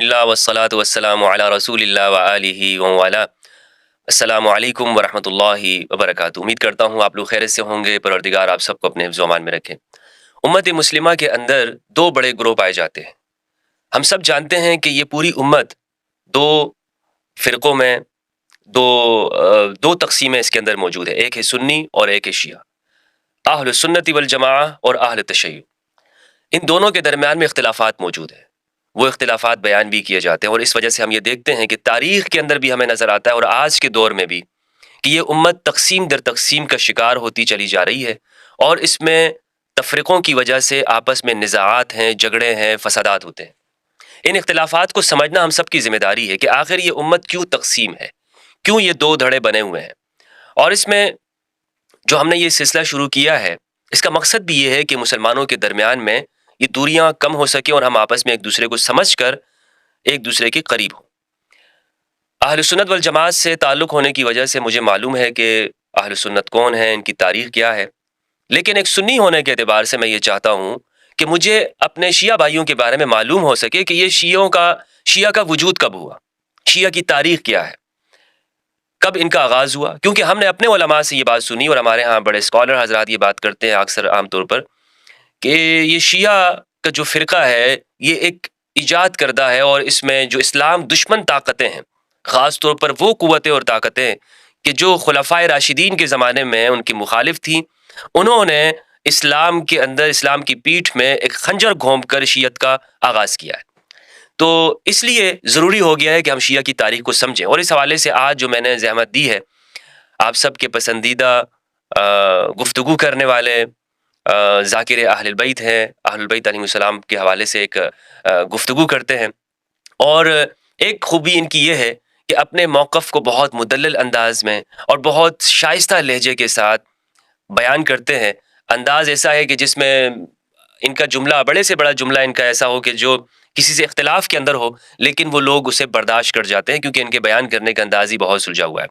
اللہ والصلاۃ والسلام علی رسول اللہ وآلہ ومن السلام علیکم ورحمۃ اللہ وبرکاتہ۔ امید کرتا ہوں آپ لوگ خیریت سے ہوں گے۔ پروردگار آپ سب کو اپنے حفظ و امان میں رکھے۔ امت مسلمہ کے اندر دو بڑے گروہ پائے جاتے ہیں۔ ہم سب جانتے ہیں کہ یہ پوری امت دو فرقوں میں دو تقسیمیں اس کے اندر موجود ہے، ایک ہے سنی اور ایک ہے شیعہ، اہل سنت والجماعہ اور اہل تشیع۔ ان دونوں کے درمیان میں اختلافات موجود ہیں، وہ اختلافات بیان بھی کیے جاتے ہیں، اور اس وجہ سے ہم یہ دیکھتے ہیں کہ تاریخ کے اندر بھی ہمیں نظر آتا ہے اور آج کے دور میں بھی کہ یہ امت تقسیم در تقسیم کا شکار ہوتی چلی جا رہی ہے، اور اس میں تفرقوں کی وجہ سے آپس میں نزاعات ہیں، جھگڑے ہیں، فسادات ہوتے ہیں۔ ان اختلافات کو سمجھنا ہم سب کی ذمہ داری ہے کہ آخر یہ امت کیوں تقسیم ہے، کیوں یہ دو دھڑے بنے ہوئے ہیں۔ اور اس میں جو ہم نے یہ سلسلہ شروع کیا ہے، اس کا مقصد بھی یہ ہے کہ مسلمانوں کے درمیان میں یہ دوریاں کم ہو سکیں اور ہم آپس میں ایک دوسرے کو سمجھ کر ایک دوسرے کے قریب ہوں۔ اہل سنت والجماعت سے تعلق ہونے کی وجہ سے مجھے معلوم ہے کہ اہل سنت کون ہیں، ان کی تاریخ کیا ہے، لیکن ایک سنی ہونے کے اعتبار سے میں یہ چاہتا ہوں کہ مجھے اپنے شیعہ بھائیوں کے بارے میں معلوم ہو سکے کہ یہ شیعہ کا وجود کب ہوا، شیعہ کی تاریخ کیا ہے، کب ان کا آغاز ہوا۔ کیونکہ ہم نے اپنے علماء سے یہ بات سنی، اور ہمارے ہاں بڑے اسکالر حضرات یہ بات کرتے ہیں اکثر عام طور پر، کہ یہ شیعہ کا جو فرقہ ہے یہ ایک ایجاد کردہ ہے، اور اس میں جو اسلام دشمن طاقتیں ہیں، خاص طور پر وہ قوتیں اور طاقتیں کہ جو خلفائے راشدین کے زمانے میں ان کی مخالف تھیں، انہوں نے اسلام کے اندر، اسلام کی پیٹھ میں ایک خنجر گھونپ کر شیعت کا آغاز کیا ہے۔ تو اس لیے ضروری ہو گیا ہے کہ ہم شیعہ کی تاریخ کو سمجھیں، اور اس حوالے سے آج جو میں نے زحمت دی ہے، آپ سب کے پسندیدہ گفتگو کرنے والے ذاکر اہل البیت ہیں، اہل البیت علیہ السلام کے حوالے سے ایک گفتگو کرتے ہیں، اور ایک خوبی ان کی یہ ہے کہ اپنے موقف کو بہت مدلل انداز میں اور بہت شائستہ لہجے کے ساتھ بیان کرتے ہیں۔ انداز ایسا ہے کہ جس میں ان کا جملہ، بڑے سے بڑا جملہ ان کا ایسا ہو کہ جو کسی سے اختلاف کے اندر ہو لیکن وہ لوگ اسے برداشت کر جاتے ہیں، کیونکہ ان کے بیان کرنے کا انداز ہی بہت سلجھا ہوا ہے۔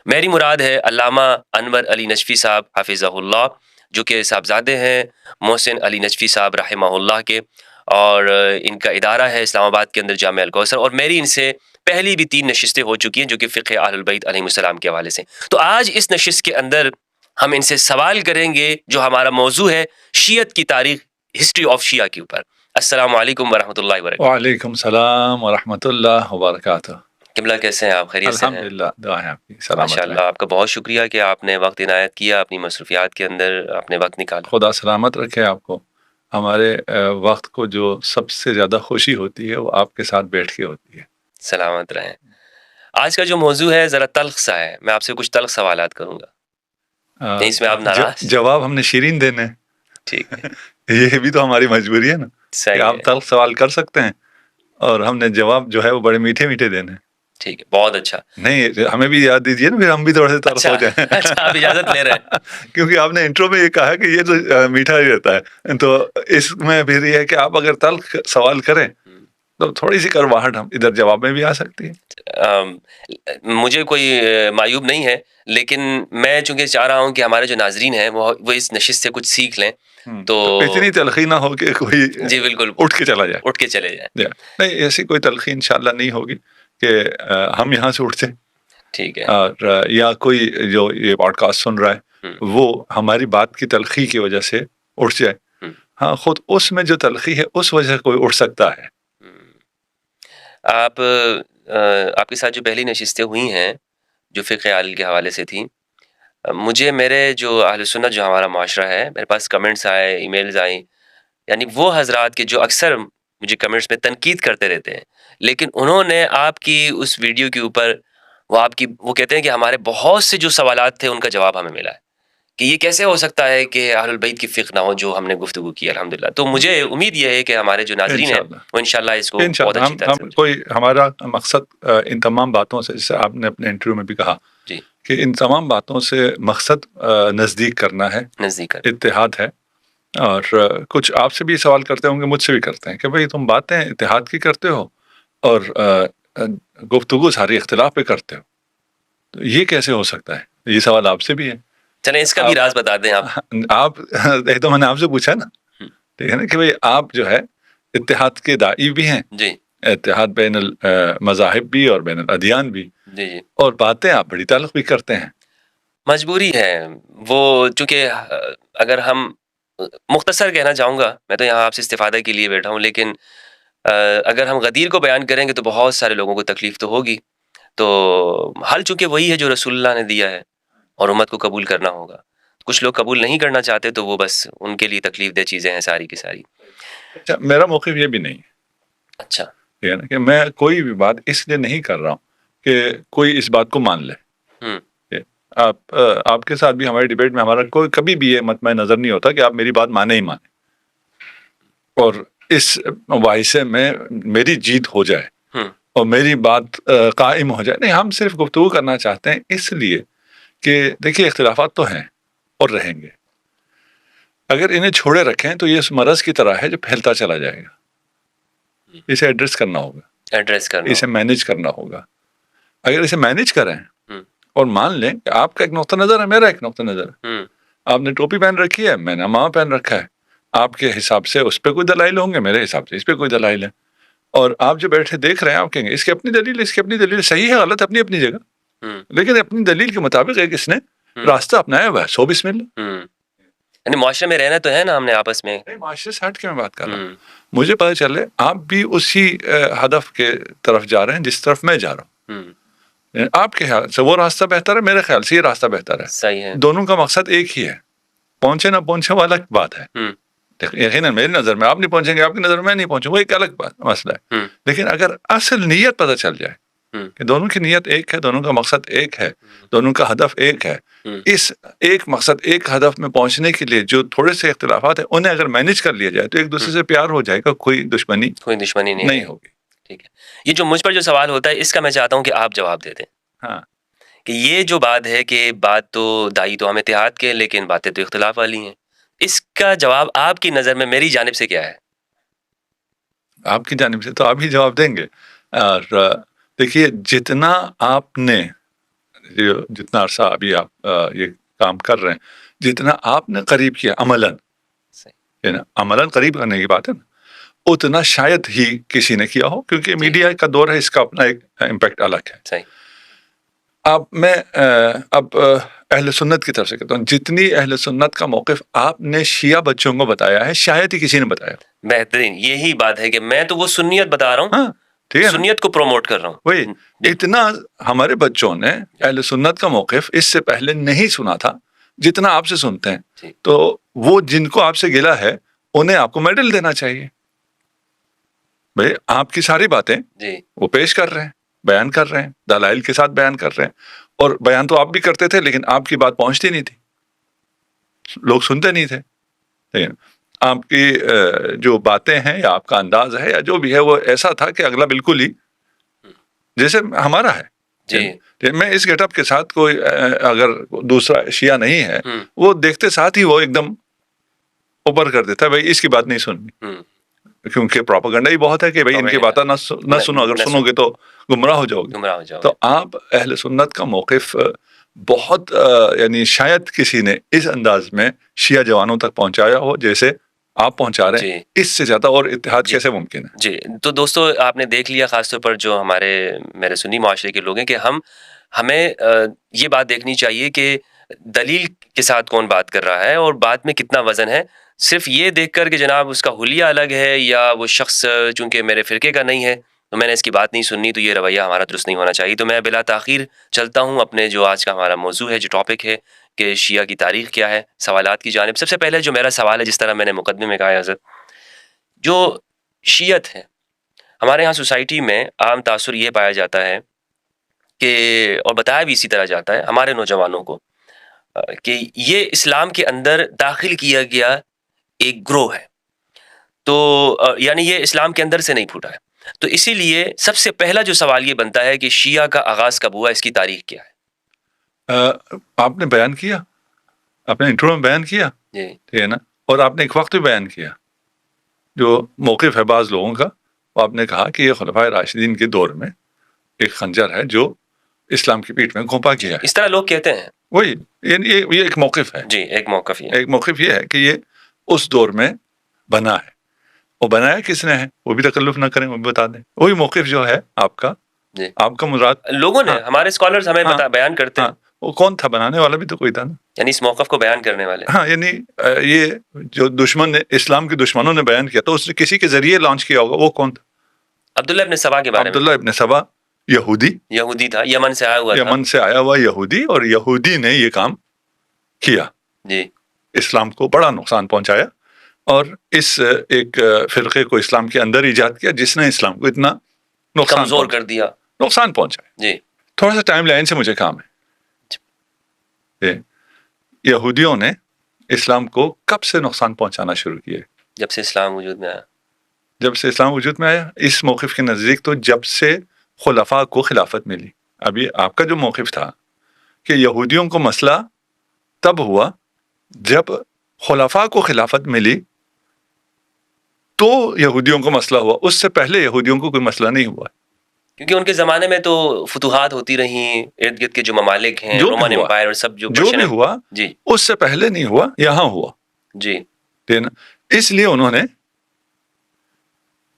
میری مراد ہے علامہ انور علی نجفی صاحب حفظہ اللہ، جو کہ صاحبزادے ہیں محسن علی نجفی صاحب رحمہ اللہ کے، اور ان کا ادارہ ہے اسلام آباد کے اندر جامعہ الکوثر، اور میری ان سے پہلی بھی 3 نشستیں ہو چکی ہیں جو کہ فقہ اہل البیت علیہ السلام کے حوالے سے۔ تو آج اس نشست کے اندر ہم ان سے سوال کریں گے جو ہمارا موضوع ہے شیعت کی تاریخ، ہسٹری آف شیعہ کے اوپر۔ السلام علیکم ورحمۃ اللہ وبرکاتہ۔ وعلیکم السلام ورحمۃ اللہ وبرکاتہ۔ قبلہ کیسے ہیں آپ؟ خیریت سے ہیں؟ الحمدللہ، دعا ہے آپ کی، سلامت ماشاء اللہ، آپ کا بہت شکریہ کہ آپ نے وقت عنایت کیا، اپنی مصروفیات کے اندر اپنے وقت نکالا۔ خدا سلامت رکھے آپ کو۔ ہمارے وقت کو جو سب سے زیادہ خوشی ہوتی ہے وہ آپ کے ساتھ بیٹھ کے ہوتی ہے۔ سلامت رہیں۔ آج کا جو موضوع ہے ذرا تلخ سا ہے، میں آپ سے کچھ تلخ سوالات کروں گا، نہیں اس میں آپ ناراض؟ جواب ہم نے شیرین دینے ہیں۔ ٹھیک ہے، یہ بھی تو ہماری مجبوری ہے نا کہ صحیح آپ ہے، تلخ سوال کر سکتے ہیں اور ہم نے جواب جو ہے وہ بڑے میٹھے میٹھے دینے ہیں۔ ٹھیک ہے، بہت اچھا۔ نہیں، ہمیں بھی یاد دیجیے نا، پھر ہم بھی تھوڑے سے تلخ ہو جائیں۔ اچھا، آپ اجازت لے رہے ہیں؟ کیونکہ آپ نے انٹرو میں یہ کہا کہ یہ تو میٹھا ہی رہتا ہے، تو اس میں پھر یہ ہے کہ آپ اگر تلخ سوال کریں تو تھوڑی سی کرواہٹ ہم ادھر جواب میں بھی آ سکتی ہے۔ مجھے کوئی معیوب نہیں ہے، لیکن میں چونکہ چاہ رہا ہوں کہ ہمارے جو ناظرین ہیں وہ اس نشست سے کچھ سیکھ لیں، تو اتنی تلخی نہ ہو کہ کوئی جی بالکل اٹھ کے چلا جائے، اٹھ کے چلے جائیں۔ نہیں، ایسی کوئی تلخی انشاءاللہ نہیں ہوگی کہ ہم یہاں سے اٹھ جائیں، ٹھیک ہے، اور یا کوئی جو یہ پوڈ کاسٹ سن رہا ہے وہ ہماری بات کی تلخی کی وجہ سے اٹھ جائے۔ ہاں، خود اس میں جو تلخی ہے اس وجہ سے کوئی اٹھ سکتا ہے۔ آپ کے ساتھ جو پہلی نشستیں ہوئی ہیں جو فقہ اہل کے حوالے سے تھیں، مجھے میرے جو اہل سنت جو ہمارا معاشرہ ہے، میرے پاس کمنٹس آئے، ای میلز آئیں، یعنی وہ حضرات کے جو اکثر مجھے کمنٹس میں تنقید کرتے رہتے ہیں، لیکن انہوں نے آپ کی اس ویڈیو کے اوپر وہ کہتے ہیں کہ ہمارے بہت سے جو سوالات تھے ان کا جواب ہمیں ملا ہے، کہ یہ کیسے ہو سکتا ہے کہ اہل البیت کی فقہ نہ ہو جو ہم نے گفتگو کی الحمدللہ۔ تو مجھے امید یہ ہے کہ ہمارے جو ناظرین ہیں وہ انشاءاللہ اس کو بہت اچھی طرح ہم کوئی ہمارا مقصد ان تمام باتوں سے، جیسے آپ نے اپنے انٹرویو میں بھی کہا جی کہ ان تمام باتوں سے مقصد نزدیک کرنا ہے، نزدیک اتحاد ہے۔ اور کچھ آپ سے بھی سوال کرتے ہوں گے، مجھ سے بھی کرتے ہیں کہ بھئی تم باتیں اتحاد کی کرتے ہو اور گفتگو ساری اختلاف پہ کرتے ہو، تو یہ کیسے ہو سکتا ہے؟ یہ سوال آپ سے بھی ہے۔ چلیں اس کا بھی راز بتا دیں آپ تو میں نے آپ سے پوچھا نا، ٹھیک ہے نا، کہ بھئی آپ جو ہے اتحاد کے داعی بھی ہیں جی، اتحاد بین المذاہب بھی اور بین الادیان بھی، جی جی اور باتیں آپ بڑی تعلق بھی کرتے ہیں. مجبوری ہے وہ، چونکہ اگر ہم مختصر کہنا چاہوں گا، میں تو یہاں آپ سے استفادہ کے لیے بیٹھا ہوں، لیکن اگر ہم غدیر کو بیان کریں گے تو بہت سارے لوگوں کو تکلیف تو ہوگی. تو حل چونکہ وہی ہے جو رسول اللہ نے دیا ہے اور امت کو قبول کرنا ہوگا. کچھ لوگ قبول نہیں کرنا چاہتے تو وہ بس ان کے لیے تکلیف دہ چیزیں ہیں ساری کی ساری. اچھا، میرا موقف یہ بھی نہیں ہے، اچھا. ٹھیک ہے نا، کہ میں کوئی بھی بات اس لیے نہیں کر رہا ہوں کہ کوئی اس بات کو مان لے. ہوں آپ کے ساتھ بھی ہماری ڈبیٹ میں ہمارا کوئی کبھی بھی یہ مطمع نظر نہیں ہوتا کہ آپ میری بات مانے ہی مانے اور اس واحثے میں میری جیت ہو جائے ہوں اور میری بات قائم ہو جائے. نہیں، ہم صرف گفتگو کرنا چاہتے ہیں اس لیے کہ دیکھیے اختلافات تو ہیں اور رہیں گے. اگر انہیں چھوڑے رکھیں تو یہ اس مرض کی طرح ہے جو پھیلتا چلا جائے گا. اسے ایڈریس کرنا ہوگا، ایڈریس کرنا اسے مینیج کرنا ہوگا. اگر اسے مینیج کریں ہوں اور مان لیں کہ آپ کا ایک نقطہ نظر ہے، میرا ایک نقطہ نظر ہے، ہوں آپ نے ٹوپی پہن رکھی ہے، میں نے امامہ پہن رکھا ہے، آپ کے حساب سے اس پہ کوئی دلائل ہوں گے، میرے حساب سے اس پہ کوئی دلائل ہے، اور آپ جو بیٹھے دیکھ رہے ہیں آپ کہیں گے اس کی اپنی دلیل، اس کی اپنی دلیل، صحیح ہے غلط اپنی اپنی جگہ، ہوں لیکن اپنی دلیل کے مطابق ایک اس نے راستہ اپنایا ہوا ہے. سو بسم اللہ. ہوں یعنی معاشرے میں رہنا تو ہے نا ہم نے آپس میں. نہیں، معاشرے سے ہٹ کے میں بات کر رہا ہوں. ہوں مجھے پتہ چلے آپ بھی اسی ہدف کے طرف جا رہے ہیں جس طرف میں جا رہا ہوں. ہوں آپ کے خیال سے وہ راستہ بہتر ہے، میرے خیال سے یہ راستہ بہتر ہے. صحیح ہے. دونوں کا مقصد ایک ہی ہے، پہنچے نہ پہنچے وہ الگ بات ہے. ہوں یقیناً میری نظر میں آپ نہیں پہنچیں گے، آپ کی نظر میں میں نہیں پہنچوں، وہ ایک الگ مسئلہ ہے. ہوں لیکن اگر اصل نیت پتہ چل جائے ہوں کہ دونوں کی نیت ایک ہے، دونوں کا مقصد ایک ہے، دونوں کا ہدف ایک ہے، ہوں اس ایک مقصد ایک ہدف میں پہنچنے کے لیے جو تھوڑے سے اختلافات ہیں انہیں اگر مینیج کر لیا جائے تو ایک دوسرے سے پیار ہو جائے گا، کوئی دشمنی کوئی دشمنی نہیں نہیں ہے. ہوگی. ٹھیک ہے. یہ جو مجھ پر جو سوال ہوتا ہے اس کا میں چاہتا ہوں کہ آپ جواب دے دیں ہاں، کہ یہ جو بات ہے کہ بات تو دائی تو ہم اتحاد کے ہیں لیکن باتیں تو اختلاف والی ہیں، اس کا جواب آپ کی نظر میں میری جانب سے کیا ہے؟ آپ کی جانب سے تو آپ ہی جواب دیں گے. اور دیکھیے جتنا آپ نے جتنا عرصہ ابھی آپ یہ کام کر رہے ہیں، جتنا آپ نے قریب کیا عملاً، صحیح. ہے نا، عملاً قریب کرنے کی بات ہے نا، اتنا شاید ہی کسی نے کیا ہو، کیونکہ میڈیا کا دور ہے، اس کا اپنا ایک امپیکٹ الگ ہے. صحیح. میں اب اہل سنت کی طرف سے کہتا ہوں، جتنی اہل سنت کا موقف آپ نے شیعہ بچوں کو بتایا ہے شاید ہی کسی نے بتایا. بہترین یہی بات ہے کہ میں تو وہ سنیت بتا رہا ہوں، ہاں، ٹھیک ہے نا، سنیت کو پروموٹ کر رہا ہوں. وہی اتنا ہمارے بچوں نے اہل سنت کا موقف اس سے پہلے نہیں سنا تھا جتنا آپ سے سنتے ہیں. جی. تو وہ جن کو آپ سے گلا ہے انہیں آپ کو میڈل دینا چاہیے. بھائی آپ کی ساری باتیں جی وہ پیش کر رہے ہیں، بیان کر رہے ہیں، دلائل کے ساتھ بیان کر رہے ہیں، اور بیان تو آپ بھی کرتے تھے لیکن آپ کی بات پہنچتی نہیں تھی، لوگ سنتے نہیں تھے. لیکن آپ کی جو باتیں ہیں یا آپ کا انداز ہے یا جو بھی ہے وہ ایسا تھا کہ اگلا بالکل ہی جیسے ہمارا ہے. جی میں اس گیٹ اپ کے ساتھ کوئی اگر دوسرا شیعہ نہیں ہے ہوں وہ دیکھتے ساتھ ہی وہ ایک دم اوپر کر دیتا ہے، بھائی اس کی بات نہیں سننی، ہوں کیونکہ پروپیگنڈا ہی بہت ہے کہ بھائی ان کی باتیں نہ سنو، اگر سنو گے تو گمراہ ہو جاؤ گے. گمراہ ہو جاؤ تو گے. آپ اہل سنت کا موقف بہت یعنی شاید کسی نے اس انداز میں شیعہ جوانوں تک پہنچایا ہو جیسے آپ پہنچا رہے ہیں. جی اس سے زیادہ اور اتحاد جی کیسے ممکن ہے؟ جی. تو دوستو آپ نے دیکھ لیا، خاص طور پر جو میرے سنی معاشرے کے لوگ ہیں، کہ ہمیں یہ بات دیکھنی چاہیے کہ دلیل کے ساتھ کون بات کر رہا ہے اور بات میں کتنا وزن ہے. صرف یہ دیکھ کر کہ جناب اس کا حلیہ الگ ہے یا وہ شخص چونکہ میرے فرقے کا نہیں ہے تو میں نے اس کی بات نہیں سننی، تو یہ رویہ ہمارا درست نہیں ہونا چاہیے. تو میں بلا تاخیر چلتا ہوں اپنے جو آج کا ہمارا موضوع ہے، جو ٹاپک ہے کہ شیعہ کی تاریخ کیا ہے، سوالات کی جانب. سب سے پہلے جو میرا سوال ہے، جس طرح میں نے مقدمے میں کہا ہے حضرت، جو شیعت ہے ہمارے ہاں سوسائٹی میں عام تاثر یہ پایا جاتا ہے کہ، اور بتایا بھی اسی طرح جاتا ہے ہمارے نوجوانوں کو، کہ یہ اسلام کے اندر داخل کیا گیا ایک گروہ ہے، تو یعنی یہ اسلام کے اندر سے نہیں پھوٹا ہے. تو اسی لیے سب سے پہلا جو سوال یہ بنتا ہے کہ شیعہ کا آغاز کب ہوا، اس کی تاریخ کیا ہے؟ آپ نے بیان کیا، آپ نے انٹرو میں بیان کیا، جی ٹھیک ہے نا، اور آپ نے ایک وقت بھی بیان کیا جو موقف ہے بعض لوگوں کا. وہ آپ نے کہا کہ یہ خلفائے راشدین کے دور میں ایک خنجر ہے جو اسلام کی پیٹھ میں گھونپا گیا ہے. اس طرح لوگ کہتے ہیں. وہی یعنی یہ ایک موقف ہے. جی ایک موقف یہ ایک موقف یہ ہے کہ یہ اس دور میں بنا ہے. وہ بنایا کس نے ہے وہ بھی تکلف نہ کریں، وہ بھی بتا دیں. وہی موقف جو ہے آپ کا، جی آپ کا مراد لوگوں نے، ہمارے اسکالرز ہمیں بیان کرتے ہیں، وہ کون تھا؟ بنانے والا بھی تو کوئی تھا نا. یعنی اس موقف کو بیان کرنے والے. یعنی یہ جو دشمن نے، اسلام کے دشمنوں نے بیان کیا، تو اس نے کسی کے ذریعے لانچ کیا ہوگا. وہ کون تھا؟ عبداللہ ابن سبا کے بارے میں. عبداللہ ابن سبا یہودی تھا، یمن سے آیا ہوا تھا. یمن سے آیا ہوا یہودی، اور یہودی نے یہ کام کیا، جی اسلام کو بڑا نقصان پہنچایا، اور اس ایک فرقے کو اسلام کے اندر ایجاد کیا جس نے اسلام کو اتنا کمزور کر دیا، نقصان پہنچایا. جی تھوڑا سا ٹائم لائن سے مجھے کام ہے. یہودیوں نے اسلام کو کب سے نقصان پہنچانا شروع کیا؟ جب سے اسلام وجود میں آیا. جب سے اسلام وجود میں آیا. اس موقف کے نزدیک تو جب سے خلفاء کو خلافت ملی. ابھی آپ کا جو موقف تھا کہ یہودیوں کو مسئلہ تب ہوا جب خلفاء کو خلافت ملی تو یہودیوں کو مسئلہ ہوا، اس سے پہلے یہودیوں کو کوئی مسئلہ نہیں ہوا، کیونکہ ان کے زمانے میں تو فتوحات ہوتی رہیں، ارد گرد کے جو ممالک ہیں، رومن امپائر اور سب جو بھی ہوا، جی اس سے پہلے نہیں ہوا، یہاں ہوا. جی اس لیے انہوں نے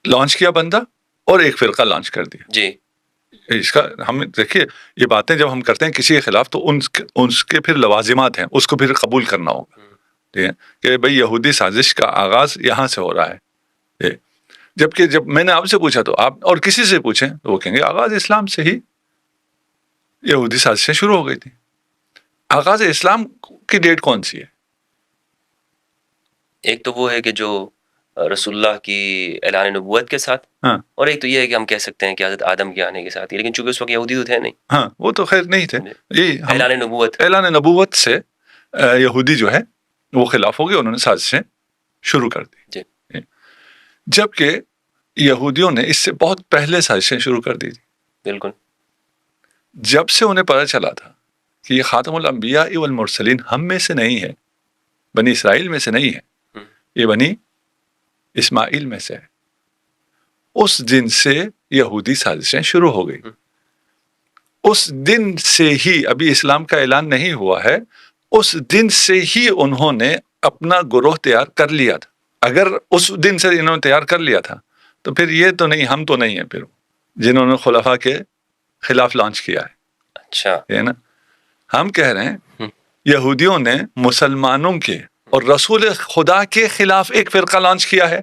لانچ کیا بندہ اور ایک فرقہ لانچ کر دیا. جی اس کا ہم دیکھیے، یہ باتیں جب ہم کرتے ہیں کسی کے خلاف تو ان کے پھر لوازمات ہیں، اس کو پھر قبول کرنا ہوگا. ٹھیک ہے کہ بھئی یہودی سازش کا آغاز یہاں سے ہو رہا ہے. جبکہ جب میں نے آپ سے پوچھا تو آپ اور کسی سے پوچھیں تو وہ کہیں گے آغاز اسلام سے ہی یہودی سازشیں شروع ہو گئی تھی. آغاز اسلام کی ڈیٹ کون سی ہے؟ ایک تو وہ ہے کہ جو رسول اللہ کی اعلان نبوت کے ساتھ، اور ایک تو یہ ہے کہ ہم کہہ سکتے ہیں کہ حضرت آدم کے آنے کے ساتھ، لیکن چونکہ اس وقت یہودی تو تھے نہیں. وہ تو خیر نہیں تھے. اعلان نبوت سے یہودی جو ہے وہ خلاف ہو گئے، انہوں نے سازشیں شروع کر دی. جبکہ یہودیوں نے اس سے بہت پہلے سازشیں شروع کر دی تھی. بالکل. جب سے انہیں پتہ چلا تھا کہ یہ خاتم الانبیاء والمرسلین ہم میں سے نہیں ہے، بنی اسرائیل میں سے نہیں ہے، یہ بنی اسماعیل میں سے ہے، اس دن سے یہودی سازشیں شروع ہو گئی. اس دن سے ہی، ابھی اسلام کا اعلان نہیں ہوا ہے، اس دن سے ہی انہوں نے اپنا گروہ تیار کر لیا تھا. اگر اس دن سے انہوں نے تیار کر لیا تھا تو پھر یہ تو نہیں، ہم تو نہیں ہیں پھر جنہوں نے خلفاء کے خلاف لانچ کیا ہے. اچھا ہے نا. ہم کہہ رہے ہیں یہودیوں نے مسلمانوں کے اور رسول خدا کے خلاف ایک فرقہ لانچ کیا ہے.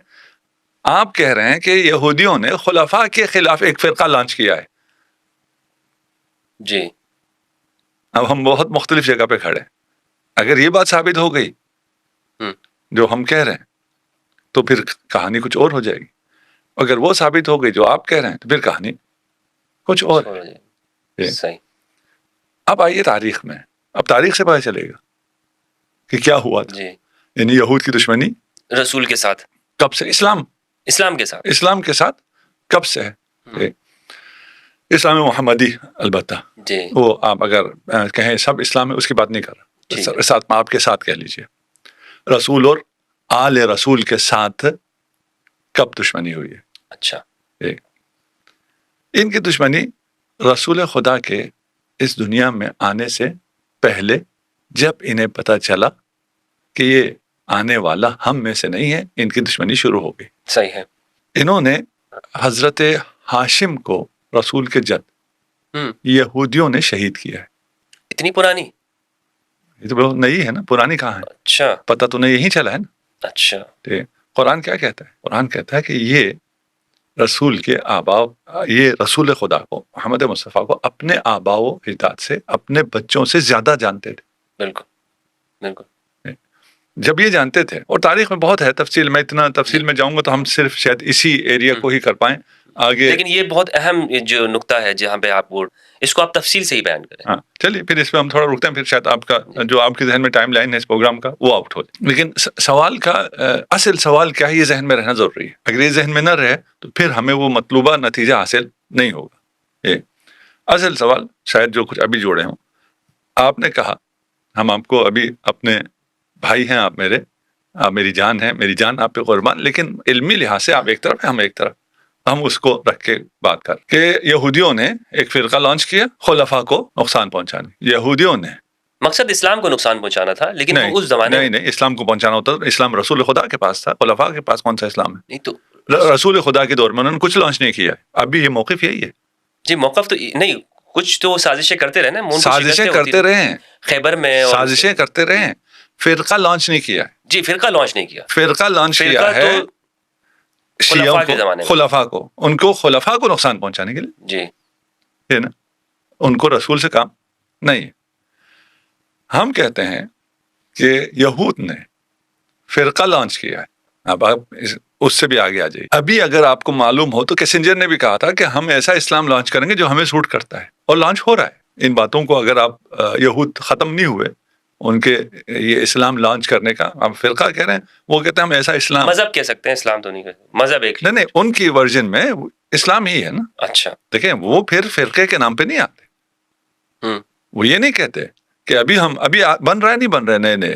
آپ کہہ رہے ہیں کہ یہودیوں نے خلفاء کے خلاف ایک فرقہ لانچ کیا ہے. جی اب ہم بہت مختلف جگہ پہ کھڑے ہیں. اگر یہ بات ثابت ہو گئی جو ہم کہہ رہے ہیں تو پھر کہانی کچھ اور ہو جائے گی. اگر وہ ثابت ہو گئی جو آپ کہہ رہے ہیں تو پھر کہانی کچھ اور ہے. صحیح. اب آئیے تاریخ میں. اب تاریخ سے پتہ چلے گا کہ کیا ہوا تھا. یعنی یہود کی دشمنی رسول کے ساتھ کب سے؟ اسلام کے ساتھ کب سے ہے؟ اسلام محمدی البتہ وہ آپ اگر کہیں سب اسلام ہے اس کی بات نہیں کر رہا، ساتھ میں آپ کے ساتھ کہہ لیجئے رسول اور آل رسول کے ساتھ کب دشمنی ہوئی ہے. اچھا. ان کی دشمنی رسول خدا کے اس دنیا میں آنے سے پہلے، جب انہیں پتہ چلا کہ یہ آنے والا ہم میں سے نہیں ہے، ان کی دشمنی شروع ہو گئی. صحیح ہے. انہوں نے حضرت ہاشم کو، رسول کے جد، یہودیوں نے شہید کیا ہے. اتنی پرانی؟ یہ تو بہت نئی ہے نا، پرانی کہاں ہے؟ اچھا. پتہ تو نہیں یہی چلا ہے نا. اچھا. قرآن کیا کہتا ہے؟ قرآن کہتا ہے کہ یہ رسول کے آباء، یہ رسول خدا کو، محمد مصطفیٰ کو اپنے آباء و اجداد سے، اپنے بچوں سے زیادہ جانتے تھے. بالکل بالکل. جب یہ جانتے تھے، اور تاریخ میں بہت ہے تفصیل، میں اتنا تفصیل میں جاؤں گا تو ہم صرف شاید اسی ایریا کو ہی کر پائیں آگے. لیکن یہ بہت اہم جو نقطہ ہے جہاں پہ آپ اس کو آپ تفصیل سے ہی بیان کریں. ہاں چلیے پھر اس پہ ہم تھوڑا رکتے ہیں، پھر شاید آپ کا جو آپ کے ذہن میں ٹائم لائن ہے اس پروگرام کا وہ آؤٹ ہو جائے. لیکن سوال کا اصل سوال کیا ہے، یہ ذہن میں رہنا ضروری ہے. اگر یہ ذہن میں نہ رہے تو پھر ہمیں وہ مطلوبہ نتیجہ حاصل نہیں ہوگا. اصل سوال شاید جو کچھ ابھی جوڑے ہوں، آپ نے کہا ہم آپ کو ابھی اپنے بھائی ہیں، آپ میری جان ہیں، میری جان آپ پہ قربان، لیکن علمی لحاظ سے آپ ایک طرف ہیں، ہم ایک طرف. ہم اس کو رکھ کے بات کر کہ یہودیوں نے ایک فرقہ لانچ کیا خلفاء کو نقصان پہنچانے. یہودیوں نے مقصد اسلام کو نقصان پہنچانا تھا، لیکن اس زمانے نہیں اسلام کو پہنچانا ہوتا، اسلام رسول خدا کے پاس تھا، خلفاء کے پاس کون سا اسلام ہے؟ نہیں تو رسول خدا کے دور میں انہوں نے کچھ لانچ نہیں کیا ہے. ابھی یہ موقف یہی ہے. جی موقف تو نہیں, کچھ تو سازشیں کرتے رہے نا, سازشیں کرتے رہے ہیں خیبر میں, سازشیں کرتے رہے ہیں. فرقہ لانچ نہیں کیا ہے. جی فرقہ لانچ نہیں کیا. فرقہ لانچ کیا ہے شیعوں کو, خلفاء کو, ان کو خلفاء کو نقصان پہنچانے کے لیے. جی ہے نا, ان کو رسول سے کام نہیں ہے. ہم کہتے ہیں کہ یہود نے فرقہ لانچ کیا ہے. اب آپ اس سے بھی آگے آ جائیے. ابھی اگر آپ کو معلوم ہو تو کیسنجر نے بھی کہا تھا کہ ہم ایسا اسلام لانچ کریں گے جو ہمیں سوٹ کرتا ہے, اور لانچ ہو رہا ہے. ان باتوں کو اگر آپ یہود ختم نہیں ہوئے ان کے یہ اسلام لانچ کرنے کا, آپ فرقہ کہہ رہے ہیں, وہ کہتے ہیں ہم ایسا اسلام, مذہب کہہ سکتے ہیں, اسلام تو نہیں کہتے, مذہب ایک نہیں, ان کی ورژن میں اسلام ہی ہے نا. اچھا دیکھیں وہ پھر فرقے کے نام پہ نہیں آتے. وہ یہ نہیں کہتے کہ ابھی بن رہا ہے, نہیں بن رہا ہے,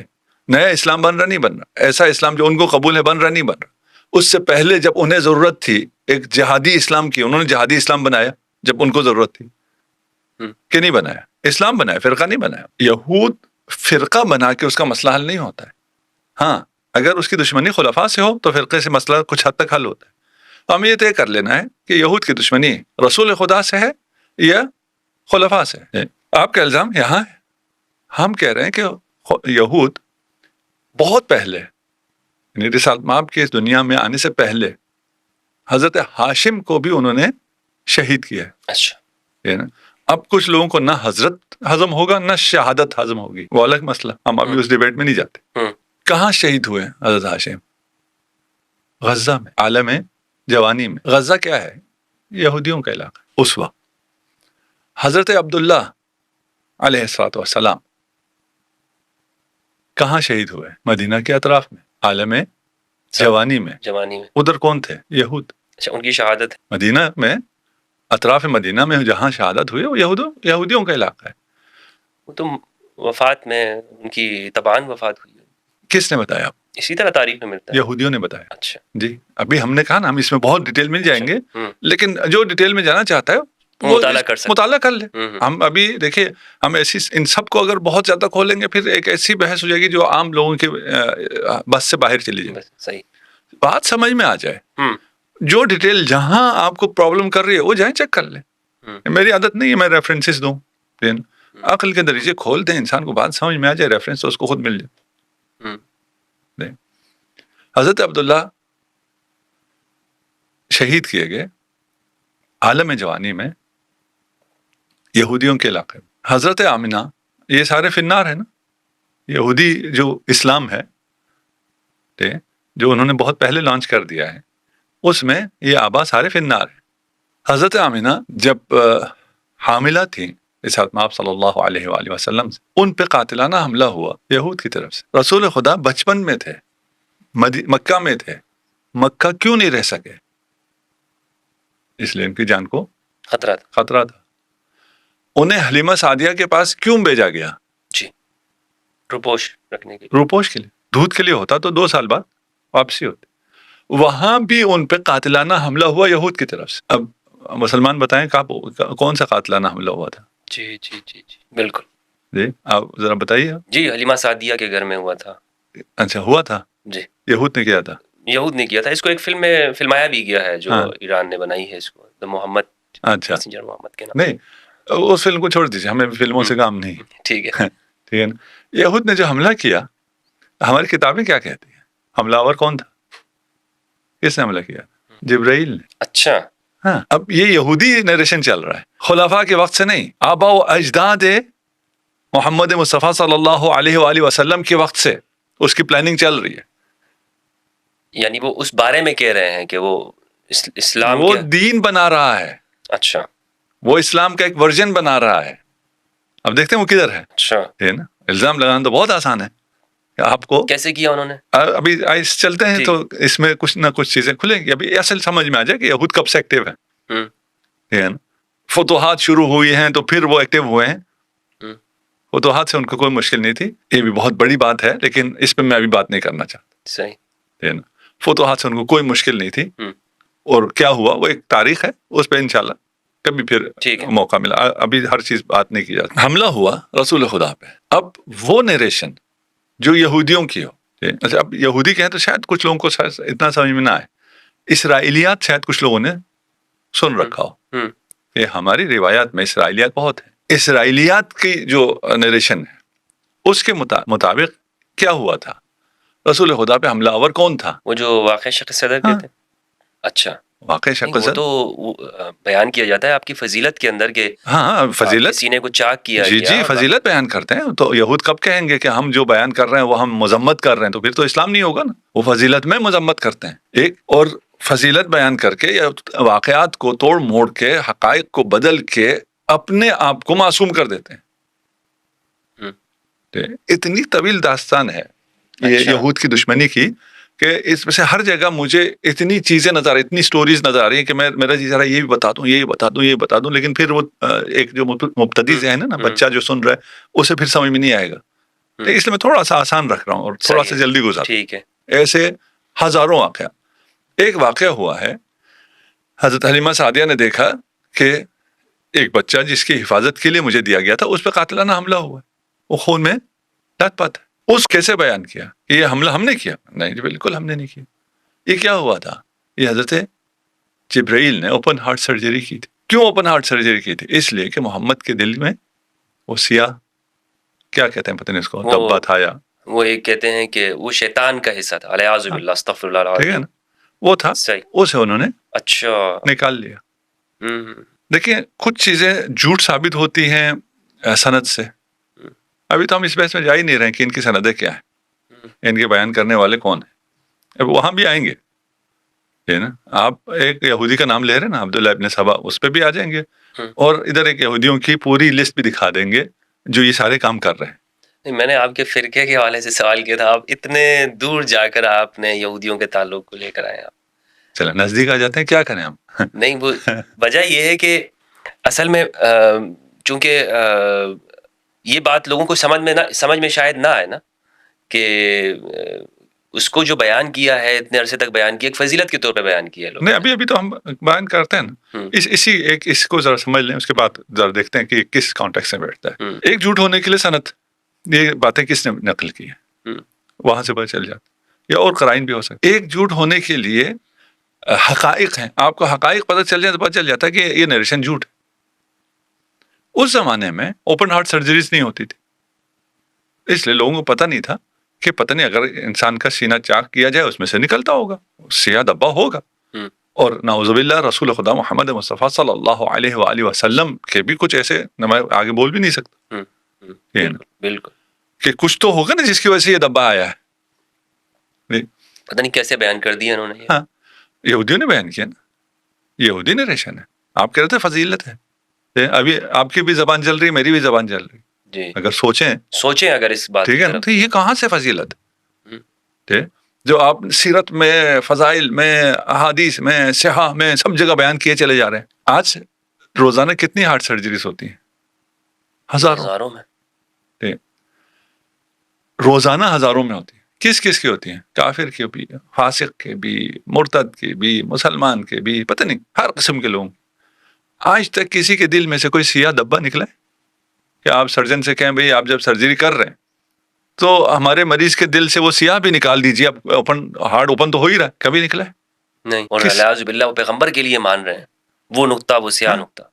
نیا اسلام بن رہا نہیں بن رہا, ایسا اسلام جو ان کو قبول ہے بن رہا نہیں بن رہا. اس سے پہلے جب انہیں ضرورت تھی ایک جہادی اسلام کی, انہوں نے جہادی اسلام بنایا جب ان کو ضرورت تھی, کہ نہیں بنایا, اسلام بنایا, فرقہ نہیں بنایا. یہود فرقہ بنا کے اس کا مسئلہ حل نہیں ہوتا ہے. ہاں اگر اس کی دشمنی خلفاء سے ہو تو فرقے سے مسئلہ کچھ حد تک حل ہوتا ہے. ہمیں یہ طے کر لینا ہے کہ یہود کی دشمنی رسول خدا سے ہے یا خلفاء سے ہے. آپ کا الزام یہاں ہے. ہم کہہ رہے ہیں کہ یہود بہت پہلے, یعنی رسالت مآب کے اس دنیا میں آنے سے پہلے حضرت ہاشم کو بھی انہوں نے شہید کیا ہے. اچھا, اب کچھ لوگوں کو نہ حضرت ہضم ہوگا نہ شہادت ہضم ہوگی, وہ الگ مسئلہ, ہم ابھی اس ڈیبیٹ میں نہیں جاتے. کہاں شہید ہوئے حضرت ہاشم؟ غزہ میں, عالم جوانی میں. غزہ کیا ہے؟ یہودیوں کا علاقہ. اس وقت حضرت عبداللہ علیہ الصلوۃ والسلام کہاں شہید ہوئے؟ مدینہ کے اطراف میں, عالم جوانی میں. ادھر کون تھے؟ یہود. اچھا, ان کی شہادت مدینہ میں, اطراف مدینہ میں جہاں شہادت ہوئی وہ یہودیوں کا علاقہ ہے. وہ تو وفات میں ان کی تبان وفات ہوئی. کس نے بتایا؟ اسی طرح تاریخ میں ملتا ہے, یہودیوں نے بتایا. اچھا جی, ابھی ہم نے کہا نا ہم اس میں بہت ڈیٹیل مل جائیں گے, لیکن جو ڈیٹیل میں جانا چاہتا ہے مطالعہ کر لے. ہم ابھی دیکھیں, ہم ایسی ان سب کو اگر بہت زیادہ کھولیں گے پھر ایک ایسی بحث ہو جائے گی جو عام لوگوں کے بس سے باہر چلی جائے. صحیح بات سمجھ میں آ جائے. جو ڈیٹیل جہاں آپ کو پرابلم کر رہی ہے وہ جائیں چیک کر لیں. میری عادت نہیں ہے میں ریفرنسز دوں, عقل کے دریچے کھول دیں, انسان کو بات سمجھ میں آ جائے, ریفرنس تو اس کو خود مل جائے. حضرت عبداللہ شہید کیے گئے عالم جوانی میں, یہودیوں کے علاقے میں. حضرت آمنہ, یہ سارے فنار ہیں نا, یہودی جو اسلام ہے جو انہوں نے بہت پہلے لانچ کر دیا ہے, اس میں یہ آبا سارے فنار ہیں. حضرت آمنہ جب حاملہ تھیں رسالت مآب صلی اللہ علیہ وآلہ وسلم سے, ان پہ قاتلانہ حملہ ہوا یہود کی طرف سے. رسول خدا بچپن میں تھے, مکہ میں تھے. مکہ کیوں نہیں رہ سکے؟ اس لیے ان کی جان کو خطرہ تھا. انہیں حلیمہ سعدیہ کے پاس کیوں بھیجا گیا؟ جی, روپوش رکھنے کے لیے. روپوش کے لیے, دودھ کے لیے ہوتا تو 2 سال بعد واپسی ہوتی. وہاں بھی ان پہ قاتلانہ حملہ ہوا یہود کی طرف سے. اب مسلمان بتائیں کون سا قاتلانہ حملہ ہوا تھا؟ جی جی جی جی بالکل. جی آپ ذرا بتائیے. جی حلیمہ سعدیہ کے گھر میں ہوا تھا. اچھا, ہوا تھا. جی, یہود نے کیا تھا. یہود نے کیا تھا. اس کو ایک فلم میں فلمایا بھی گیا ہے جو ایران نے بنائی ہے, اس کو محمد. اچھا, محمد کے نام. نہیں اس فلم کو چھوڑ دیجیے, ہمیں فلموں سے کام نہیں. ٹھیک ہے ٹھیک ہے نا. یہود نے جو حملہ کیا, ہماری کتابیں کیا کہتی ہیں؟ حملہ آور کون تھا؟ کس نے حملہ کیا؟ جبرائیل نے. اچھا, ہاں, اب یہ یہودی نیریشن چل رہا ہے, خلفاء کے وقت سے نہیں. آبا و اجداد محمد مصطفیٰ صلی اللہ علیہ وآلہ وسلم کے وقت سے اس کی پلاننگ چل رہی ہے. یعنی وہ اس بارے میں کہہ رہے ہیں کہ وہ اسلام وہ دین بنا رہا ہے. اچھا, وہ اسلام کا ایک ورژن بنا رہا ہے. اب دیکھتے ہیں وہ کدھر ہے. اچھا, ہے نا. الزام لگانا تو بہت آسان ہے. آپ کو کیسے کیا انہوں نے؟ ابھی آئیس چلتے ہیں تو اس میں کچھ نہ کچھ چیزیں کھلیں گی. ابھی اصل سمجھ میں آ جائے کہ یہود کب سے ایکٹیو ہے نا. فتوحات شروع ہوئی ہیں تو پھر وہ ایکٹیو ہوئے ہیں. فتوحات سے ان کو کوئی مشکل نہیں تھی. یہ بھی بہت بڑی بات ہے, لیکن اس پہ میں ابھی بات نہیں کرنا چاہتا. صحیح ہے نا. فتوحات سے ان کو کوئی مشکل نہیں تھی, اور کیا ہوا وہ ایک تاریخ ہے, اس پہ انشاءاللہ کبھی پھر موقع ملا. ابھی ہر چیز بات نہیں کی جاتی. حملہ ہوا رسول خدا پہ. اب وہ نیریشن جو یہودیوں کی ہو, اچھا اب یہودی کہیں تو شاید کچھ لوگوں کو اتنا سمجھ میں نہ آئے, اسرائیلیات شاید کچھ لوگوں نے سن رکھا ہو کہ ہماری روایات میں اسرائیلیات بہت ہیں. اسرائیلیات کی جو نریشن ہے اس کے مطابق کیا ہوا تھا, رسول خدا پہ حملہ آور کون تھا؟ وہ جو واقع شق صدر کہتے ہیں. اچھا, واقع شق وہ تو بیان کیا جاتا ہے آپ کی فضیلت کے اندر کہ ہاں فضیلت سینے کو چاک کیا جی گیا. جی فضیلت بیان کرتے ہیں. تو یہود کب کہیں گے کہ ہم جو بیان کر رہے ہیں وہ ہم مذمت کر رہے ہیں؟ تو پھر تو اسلام نہیں ہوگا نا. وہ فضیلت میں مذمت کرتے ہیں ایک, اور فضیلت بیان کر کے یا واقعات کو توڑ موڑ کے حقائق کو بدل کے اپنے آپ کو معصوم کر دیتے ہیں. اتنی طویل داستان ہے یہ یہود کی دشمنی کی کہ اس میں سے ہر جگہ مجھے اتنی چیزیں نظر اتنی سٹوریز نظر آ رہی ہیں کہ میرا جی ذرا یہ بھی بتا دوں, یہ بھی بتا دوں, یہ بتا دوں, لیکن پھر وہ ایک جو مبتدی ذہن ہے نا, بچہ جو سن رہا ہے اسے پھر سمجھ میں نہیں آئے گا. تو اس لیے میں تھوڑا سا آسان رکھ رہا ہوں اور تھوڑا سا جلدی گزار. ٹھیک ہے. ایسے ہزاروں واقعہ. ایک واقعہ ہوا ہے, حضرت حلیمہ سعدیہ نے دیکھا کہ ایک بچہ جس کی حفاظت کے لیے مجھے دیا گیا تھا اس پہ قاتلانہ حملہ ہوا ہے, وہ خون میں لت پت ہے. اس کیسے بیان کیا کہ یہ حملہ ہم نے کیا؟ نہیں جی بالکل ہم نے نہیں کیا. یہ کیا ہوا تھا؟ یہ حضرت جبرائیل نے اوپن ہارٹ سرجری کی تھی. کیوں اوپن ہارٹ سرجری کی تھی؟ اس لیے کہ محمد کے دل میں وہ سیاہ کیا کہتے ہیں پتہ نہیں اس کو, دبا تھا یا وہ ایک کہتے ہیں کہ وہ شیطان کا حصہ تھا, الیاذ باللہ, استغفر اللہ العظیم. ٹھیک ہے نا, وہ تھا. اسے انہوں نے اچھا نکال لیا. دیکھیں کچھ چیزیں جھوٹ ثابت ہوتی ہیں سند سے. ابھی تو ہم اس بحث میں جا ہی نہیں رہے ہیں کہ ان کی سندیں کیا ہیں, ان کے بیان کرنے والے کون ہیں. اب وہاں بھی آئیں گے نا. آپ ایک یہودی کا نام لے رہے ہیں نا, عبداللہ ابن سبا, اس پہ بھی آ جائیں گے, اور ادھر ایک یہودیوں کی پوری لسٹ بھی دکھا دیں گے جو یہ سارے کام کر رہے ہیں. میں نے آپ کے فرقے کے حوالے سے سوال کیا تھا, آپ اتنے دور جا کر آپ نے یہودیوں کے تعلق کو لے کر آئے. آپ چلو نزدیک آ جاتے ہیں, کیا کریں ہم. نہیں, وہ وجہ یہ ہے کہ اصل میں چونکہ یہ بات لوگوں کو سمجھ میں شاید نہ آئے نا کہ اس کو جو بیان کیا ہے اتنے عرصے تک بیان کیا, ایک فضیلت کے طور پہ بیان کیا ہے لوگ. نہیں ابھی تو ہم بیان کرتے ہیں نا, اسی ایک اس کو ذرا سمجھ لیں, اس کے بعد ذرا دیکھتے ہیں کہ کس کانٹیکس میں بیٹھتا ہے. ایک جھوٹ ہونے کے لیے سند, یہ باتیں کس نے نقل کی ہے, وہاں سے پتہ چل جاتا, یا اور قرائن بھی ہو سکتے. ایک جھوٹ ہونے کے لیے حقائق ہیں, آپ کو حقائق پتہ چل جائے تو پتہ چل جاتا ہے کہ یہ نریشن جھوٹ ہے. اس زمانے میں اوپن ہارٹ سرجریز نہیں ہوتی تھی, اس لیے لوگوں کو پتہ نہیں تھا کہ پتہ نہیں اگر انسان کا سینہ چاک کیا جائے اس میں سے نکلتا ہوگا, سیاہ دبا ہوگا. اور نعوذ باللہ رسول خدا محمد مصطفیٰ صلی اللہ علیہ وآلہ وسلم کے بھی کچھ ایسے, میں آگے بول بھی نہیں سکتا بالکل, کہ کچھ تو ہوگا نا جس کی وجہ سے یہ دبا آیا ہے. پتہ نہیں کیسے بیان کر دیا انہوں نے. ہاں یہودیوں نے بیان کیا نا, یہودی نریشن ہے. آپ کہہ رہے تھے فضیلت ہے, ابھی آپ کی بھی زبان چل رہی ہے, میری بھی زبان چل رہی جی. اگر سوچیں اگر اس بات, ٹھیک ہے نا, تو یہ کہاں سے فضیلت ہے جو آپ سیرت میں, فضائل میں, احادیث میں, صحاح میں سب جگہ بیان کیے چلے جا رہے ہیں. آج روزانہ کتنی ہارٹ سرجریز ہوتی ہیں؟ ہزاروں میں. روزانہ ہزاروں میں ہوتی ہیں. کس کی ہوتی ہیں؟ کافر کی بھی, فاسق کے بھی, مرتد کے بھی, مسلمان کے بھی, پتہ نہیں ہر قسم کے لوگ. آج تک کسی کے دل میں سے کوئی سیاہ دبا نکلا ہے کہ آپ سرجن سے کہیں بھئی آپ جب سرجری کر رہے ہیں تو ہمارے مریض کے دل سے وہ سیاہ بھی نکال دیجیے, اب ہارٹ اوپن تو ہو ہی رہا ہے, کبھی نکلا ہے نہیں. اور الیاذ باللہ وہ پیغمبر کے لیے مان رہے ہیں وہ نقطہ, وہ سیاہ نقطہ.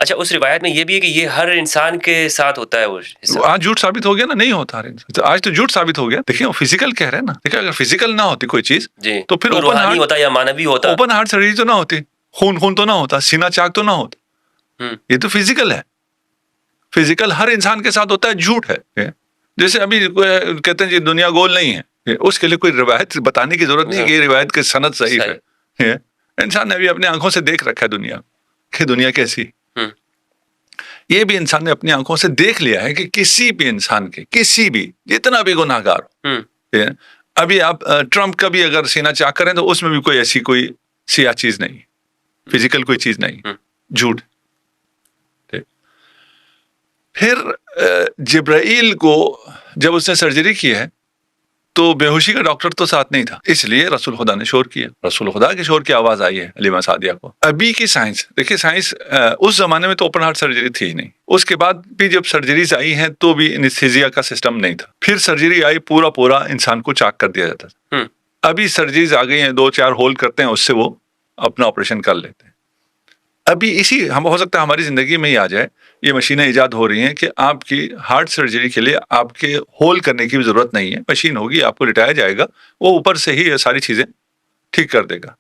اچھا, اس روایت میں یہ بھی ہے کہ یہ ہر انسان کے ساتھ ہوتا ہے. وہ آج جھوٹ ثابت ہو گیا نا, نہیں ہوتا ہر انسان. آج تو جھوٹ ثابت ہو گیا. دیکھیں وہ فزیکل کہہ رہے ہیں نا, دیکھیں اگر فزیکل نہ ہوتی کوئی چیز جی تو پھر روحانی ہوتا یا مانوی ہوتا, اوپن ہارٹ سرجری تو نہ ہوتی, خون تو نہ ہوتا, سینہ چاک تو نہ ہوتا. یہ تو فزیکل ہے. فزیکل ہر انسان کے ساتھ ہوتا ہے. جھوٹ ہے جیسے ابھی کہتے ہیں جی دنیا گول نہیں ہے, اس کے لیے کوئی روایت بتانے کی ضرورت نہیں کہ یہ روایت کی سند صحیح ہے. انسان نے ابھی اپنے آنکھوں سے دیکھ رکھا ہے دنیا کہ دنیا کیسی. یہ بھی انسان نے اپنی آنکھوں سے دیکھ لیا ہے کہ کسی بھی انسان کے, کسی بھی جتنا بھی گناہ گار ہو, ابھی آپ ٹرمپ کا بھی اگر سینہ چاک کریں تو اس میں بھی کوئی ایسی کوئی سیاہ چیز نہیں, فزیکل کوئی چیز نہیں, جھوٹ. پھر جبرائیل کو جب اس نے سرجری کی ہے تو بے ہوشی کا ڈاکٹر تو ساتھ نہیں تھا, اس لیے رسول خدا نے شور کیا. رسول خدا کے شور کی آواز آئی ہے حلیمہ سعدیہ کو. ابھی کی سائنس دیکھیے, سائنس اس زمانے میں تو اوپن ہارٹ سرجری تھی ہی نہیں. اس کے بعد بھی جب سرجریز آئی ہیں تو بھی انستھیزیا کا سسٹم نہیں تھا. پھر سرجری آئی, پورا انسان کو چاک کر دیا جاتا تھا. ابھی سرجریز آ گئی ہیں, 2-4 ہول کرتے ہیں, اس سے وہ اپنا آپریشن کر لیتے ہیں. ابھی ہم ہو سکتا ہے ہماری زندگی میں ہی آ جائے, یہ مشینیں ایجاد ہو رہی ہیں کہ آپ کی ہارٹ سرجری کے لیے آپ کے ہول کرنے کی بھی ضرورت نہیں ہے, مشین ہوگی, آپ کو لٹایا جائے گا, وہ اوپر سے ہی یہ ساری چیزیں ٹھیک کر دے گا,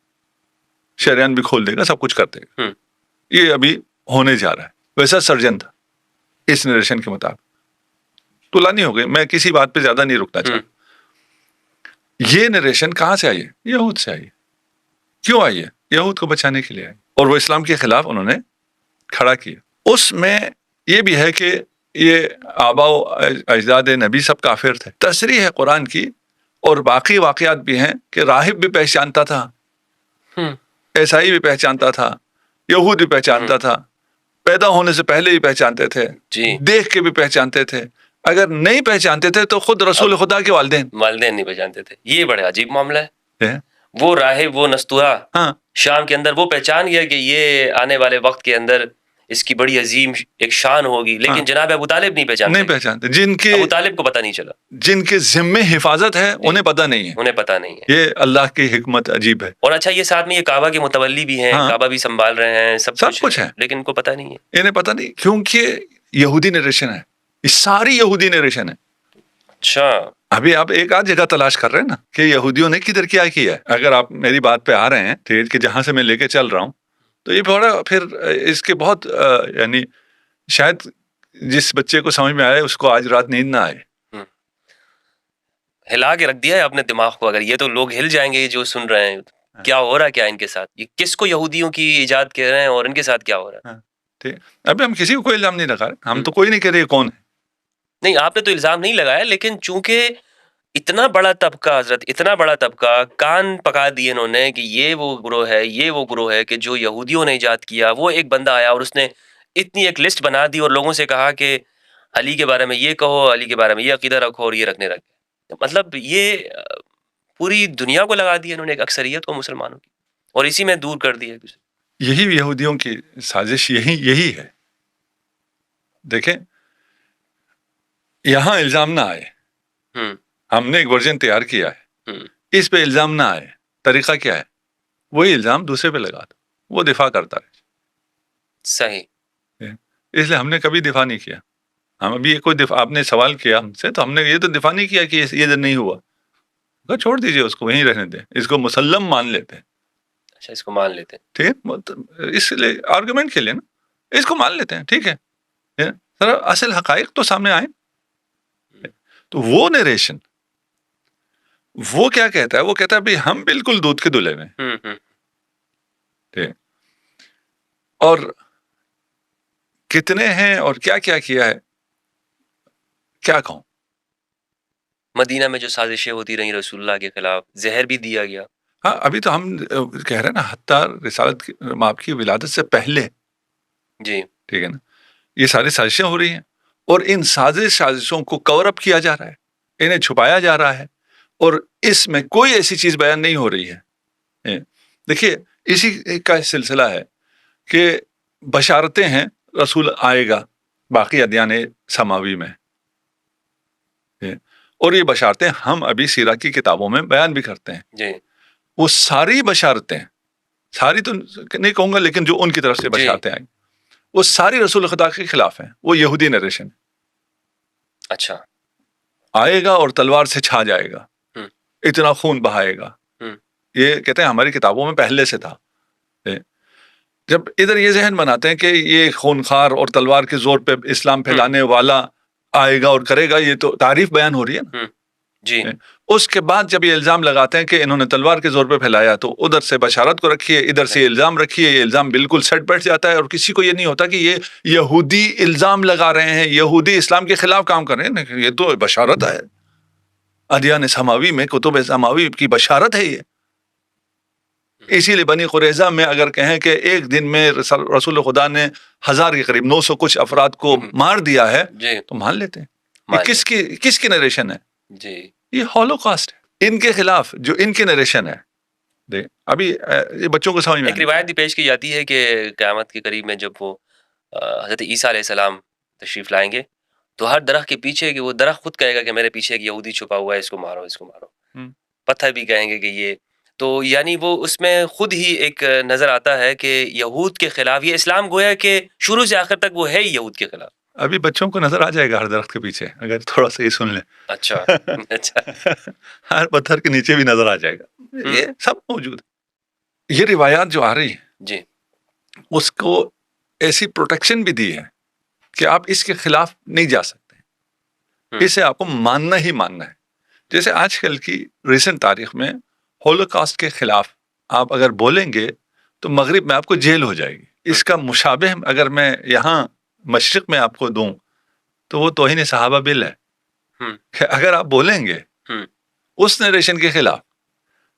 شریان بھی کھول دے گا, سب کچھ کر دے گا. یہ ابھی ہونے جا رہا ہے. ویسا سرجن تھا اس نریشن کے مطابق. طولانی ہو گئی, میں کسی بات پہ زیادہ نہیں رکنا چاہتا. یہ نریشن کہاں سے آئی ہے؟ یہود سے آئی ہے. کیوں آئی ہے؟ یہود کو بچانے کے لیے آئی, اور وہ اسلام کے خلاف انہوں نے کھڑا کیا. اس میں یہ بھی ہے کہ یہ آبا و اجداد نبی سب کافر تھے. تصریح ہے قرآن کی, اور باقی واقعات بھی ہیں کہ راہب بھی پہچانتا تھا, عیسائی بھی پہچانتا تھا, یہود بھی پہچانتا تھا, پیدا ہونے سے پہلے بھی پہچانتے تھے, دیکھ کے بھی پہچانتے تھے. اگر نہیں پہچانتے تھے تو خود رسول خدا کے والدین نہیں پہچانتے تھے. یہ بڑا عجیب معاملہ ہے. وہ راہب, وہ نستوہا شام کے اندر, وہ پہچان گیا کہ یہ آنے والے وقت کے اندر اس کی بڑی عظیم ایک شان ہوگی, لیکن جناب ابو طالب نہیں پہچانتے. جن کے ابو طالب کو پتہ نہیں چلا, جن کے ذمے حفاظت ہے انہیں پتہ نہیں ہے. یہ اللہ کی حکمت عجیب ہے. اور اچھا, یہ ساتھ میں یہ کعبہ کے متولی بھی ہیں, کعبہ بھی سنبھال رہے ہیں, سب کچھ ہے, لیکن ان کو پتہ نہیں ہے. انہیں پتہ نہیں, کیونکہ یہودی نریشن ہے, یہ ساری یہودی نریشن ہے. اچھا, ابھی آپ ایک آدھ جگہ تلاش کر رہے ہیں نا کہ یہودیوں نے کدھر کیا ہے. اگر آپ میری بات پہ آ رہے ہیں ٹھیک کہ جہاں سے میں لے کے چل رہا ہوں, تو یہ بڑا پھر اس کے بہت یعنی شاید جس بچے کو سمجھ میں آئے اس کو آج رات نیند نہ آئے. ہلا کے رکھ دیا ہے اپنے دماغ کو. اگر یہ تو لوگ ہل جائیں گے جو سن رہے ہیں, کیا ہو رہا ہے, کیا ان کے ساتھ, یہ کس کو یہودیوں کی ایجاد کہہ رہے ہیں اور ان کے ساتھ کیا ہو رہا ہے. ٹھیک, ابھی ہم کسی کو کوئی الزام نہیں لگا رہے, ہم تو کوئی نہیں کہہ رہے کون ہے. نہیں, آپ نے تو الزام نہیں لگایا, لیکن چونکہ اتنا بڑا طبقہ, حضرت اتنا بڑا طبقہ کان پکا دیے انہوں نے کہ یہ وہ گروہ ہے, یہ وہ گروہ ہے کہ جو یہودیوں نے ایجاد کیا. وہ ایک بندہ آیا اور اس نے اتنی ایک لسٹ بنا دی اور لوگوں سے کہا کہ علی کے بارے میں یہ کہو, علی کے بارے میں یہ عقیدہ رکھو اور یہ رکھنے رکھے. مطلب یہ پوری دنیا کو لگا دیا انہوں نے, ایک اکثریت کو مسلمانوں کی, اور اسی میں دور کر دیا. یہی یہودیوں کی سازش یہی ہے. دیکھیں, یہاں الزام نہ آئے, ہم نے ایک ورژن تیار کیا ہے, اس پہ الزام نہ آئے. طریقہ کیا ہے؟ وہی الزام دوسرے پہ لگا دو, وہ دفاع کرتا رہے. صحیح. اس لیے ہم نے کبھی دفاع نہیں کیا. ہم ابھی کوئی دفاع, آپ نے سوال کیا ہم سے تو ہم نے یہ تو دفاع نہیں کیا کہ یہ نہیں ہوا. چھوڑ دیجئے اس کو, وہیں رہنے دیں, اس کو مسلم مان لیتے ہیں. اچھا, اس کو مان لیتے ہیں, ٹھیک, اس لیے آرگومنٹ کے لیے نا اس کو مان لیتے ہیں. ٹھیک ہے, ذرا اصل حقائق تو سامنے آئے. تو وہ نریشن وہ کیا کہتا ہے؟ وہ کہتا ہے بھائی ہم بالکل دودھ کے دلہے میں, ٹھیک, اور کتنے ہیں اور کیا کیا کیا ہے, کیا کہوں. مدینہ میں جو سازشیں ہوتی رہیں رسول اللہ کے خلاف, زہر بھی دیا گیا. ہاں, ابھی تو ہم کہہ رہے ہیں نا, حتیٰ رسالت آپ کی ولادت سے پہلے, جی ٹھیک ہے نا, یہ ساری سازشیں ہو رہی ہیں, اور ان سازشوں کو کور اپ کیا جا رہا ہے, انہیں چھپایا جا رہا ہے, اور اس میں کوئی ایسی چیز بیان نہیں ہو رہی ہے. دیکھیے, اسی کا سلسلہ ہے کہ بشارتیں ہیں رسول آئے گا باقی ادیان سماوی میں, اور یہ بشارتیں ہم ابھی سیرہ کی کتابوں میں بیان بھی کرتے ہیں. جی, وہ ساری بشارتیں, ساری تو نہیں کہوں گا, لیکن جو ان کی طرف سے بشارتیں آئیں وہ ساری رسول خدا کے خلاف ہیں. وہ یہودی نریشن. اچھا, آئے گا اور تلوار سے چھا جائے گا, اتنا خون بہائے گا. یہ کہتے ہیں ہماری کتابوں میں پہلے سے تھا. جب ادھر یہ ذہن بناتے ہیں کہ یہ خونخوار اور تلوار کے زور پہ اسلام پھیلانے والا آئے گا اور کرے گا, یہ تو تعریف بیان ہو رہی ہے نا. جی, اس کے بعد جب یہ الزام لگاتے ہیں کہ انہوں نے تلوار کے زور پہ پھیلایا, تو ادھر سے بشارت کو رکھیے, ادھر سے الزام رکھیے, یہ الزام بالکل سیٹ بیٹھ جاتا ہے, اور کسی کو یہ نہیں ہوتا کہ یہ یہودی الزام لگا رہے ہیں, یہودی اسلام کے خلاف کام کر رہے ہیں. یہ تو بشارت ہے, ادیان سماوی میں, کتب سماوی کی بشارت ہے یہ. اسی لیے بنی قریظہ میں اگر کہیں کہ ایک دن میں رسول خدا نے 1000 کے قریب 900 کچھ افراد کو مار دیا ہے, تو مان لیتے ہیں. یہ کس کی نریشن ہے؟ جی, یہ ہولوکاسٹ ہے, ان کے خلاف جو ان کی نریشن ہے. دیکھ, ابھی یہ بچوں کو سمجھ میں ایک روایت بھی پیش کی جاتی ہے کہ قیامت کے قریب میں جب وہ حضرت عیسیٰ علیہ السلام تشریف لائیں گے, تو ہر درخت کے پیچھے, کہ وہ درخت خود کہے گا کہ میرے پیچھے ایک یہودی چھپا ہوا ہے, اس کو مارو, اس کو مارو. پتھر بھی کہیں گے کہ یہ تو یعنی وہ اس میں خود ہی ایک نظر آتا ہے کہ یہود کے خلاف یہ اسلام گویا کہ شروع سے آخر تک وہ ہے ہی یہود کے خلاف. ابھی بچوں کو نظر آ جائے گا ہر درخت کے پیچھے، اگر تھوڑا سا یہ سن لیں. اچھا اچھا. ہر پتھر کے نیچے بھی نظر آ جائے گا. یہ سب موجود ہے. یہ روایات جو آ رہی ہیں جی اس کو ایسی پروٹیکشن بھی دی ہے کہ آپ اس کے خلاف نہیں جا سکتے. اسے آپ کو ماننا ہی ماننا ہے. جیسے آج کل کی ریسنٹ تاریخ میں ہولوکاسٹ کے خلاف آپ اگر بولیں گے تو مغرب میں آپ کو جیل ہو جائے گی. اس کا مشابہ اگر میں یہاں مشرق میں آپ کو دوں تو وہ توہین صحابہ بل ہے. کہ اگر آپ بولیں گے اس نریشن کے خلاف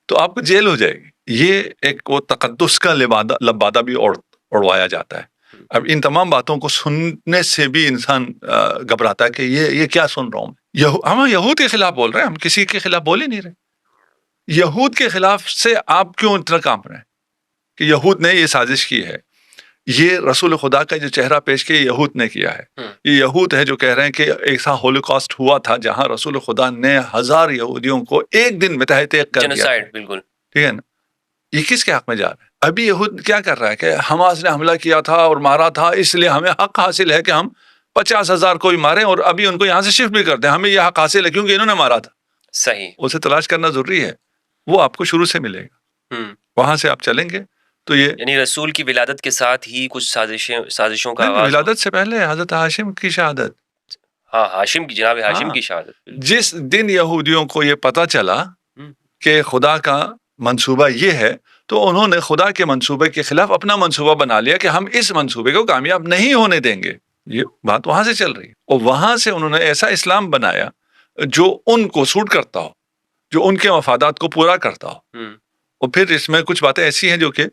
تو آپ کو جیل ہو جائے گی. یہ ایک وہ تقدس کا لبادہ بھی اڑوایا جاتا ہے. اب ان تمام باتوں کو سننے سے بھی انسان گھبراتا ہے کہ یہ کیا سن رہا ہوں. ہم یہود کے خلاف بول رہے ہیں، ہم کسی کے خلاف بول ہی نہیں رہے. یہود کے خلاف سے آپ کیوں اتنا کانپ رہے ہیں کہ یہود نے یہ سازش کی ہے. یہ رسول خدا کا جو چہرہ پیش کیا یہود نے کیا ہے. یہ یہود ہے جو کہہ رہے ہیں کہ ایسا ہولوکاسٹ ہوا تھا جہاں رسول خدا نے 1000 یہودیوں کو ایک دن میں تہہ تیغ کر دیا. بالکل ٹھیک ہے نا. یہ کس کے حق میں جا رہا ہے؟ ابھی یہود کیا کر رہا ہے کہ حماس نے حملہ کیا تھا اور مارا تھا، اس لیے ہمیں حق حاصل ہے کہ ہم 50,000 کو بھی ماریں اور ابھی ان کو یہاں سے شفٹ بھی کرتے ہیں. ہمیں یہ حق حاصل ہے کیونکہ انہوں نے مارا تھا. صحیح. اسے تلاش کرنا ضروری ہے. وہ آپ کو شروع سے ملے گا. وہاں سے آپ چلیں گے تو یہ یعنی رسول کی ولادت کے ساتھ ہی کچھ سازشوں کا آغاز. ولادت سے پہلے حضرت ہاشم کی شہادت. ہاں ہاشم کی، جناب ہاشم کی شہادت. جس دن یہودیوں کو یہ پتہ چلا کہ خدا کا منصوبہ یہ ہے تو انہوں نے خدا کے منصوبے کے خلاف اپنا منصوبہ بنا لیا کہ ہم اس منصوبے کو کامیاب نہیں ہونے دیں گے. یہ بات وہاں سے چل رہی ہے. اور وہاں سے انہوں نے ایسا اسلام بنایا جو ان کو سوٹ کرتا ہو، جو ان کے مفادات کو پورا کرتا ہو. اور پھر اس میں کچھ باتیں ایسی ہیں جو کہ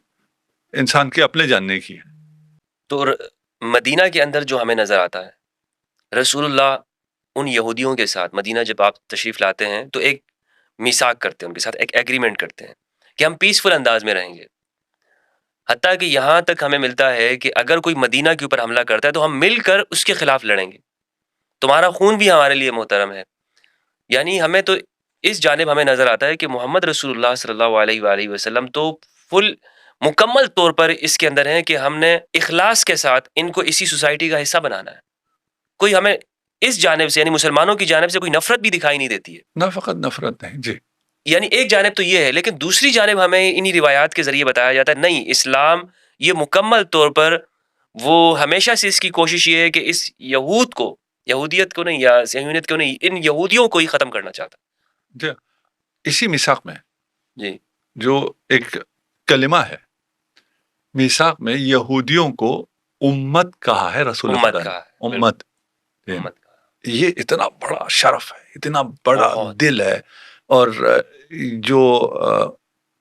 انسان کے اپنے جاننے کی ہیں. تو مدینہ کے اندر جو ہمیں نظر آتا ہے، رسول اللہ ان یہودیوں کے ساتھ مدینہ جب آپ تشریف لاتے ہیں تو ایک میثاق کرتے ہیں، ان کے ساتھ ایک ایگریمنٹ کرتے ہیں کہ ہم پیسفل انداز میں رہیں گے. حتیٰ کہ یہاں تک ہمیں ملتا ہے کہ اگر کوئی مدینہ کے اوپر حملہ کرتا ہے تو ہم مل کر اس کے خلاف لڑیں گے، تمہارا خون بھی ہمارے لیے محترم ہے. یعنی ہمیں تو اس جانب ہمیں نظر آتا ہے کہ محمد رسول اللہ صلی اللہ علیہ وآلہ وسلم تو مکمل طور پر اس کے اندر ہیں کہ ہم نے اخلاص کے ساتھ ان کو اسی سوسائٹی کا حصہ بنانا ہے. کوئی ہمیں اس جانب سے یعنی مسلمانوں کی جانب سے کوئی نفرت بھی دکھائی نہیں دیتی ہے. نہ فقط نفرت نہیں جی، یعنی ایک جانب تو یہ ہے، لیکن دوسری جانب ہمیں انہی روایات کے ذریعے بتایا جاتا ہے نہیں، اسلام یہ مکمل طور پر وہ ہمیشہ سے اس کی کوشش یہ ہے کہ اس یہودیت کو نہیں یا صہیونیت کو نہیں، ان یہودیوں کو ہی ختم کرنا چاہتا. جی اسی میثاق میں جی جو ایک کلمہ ہے، میثاق میں یہودیوں کو امت کہا ہے رسول امت خدا نے. کہا ہے، امت یہ اتنا بڑا شرف ہے، اتنا بڑا دل ہے. اور جو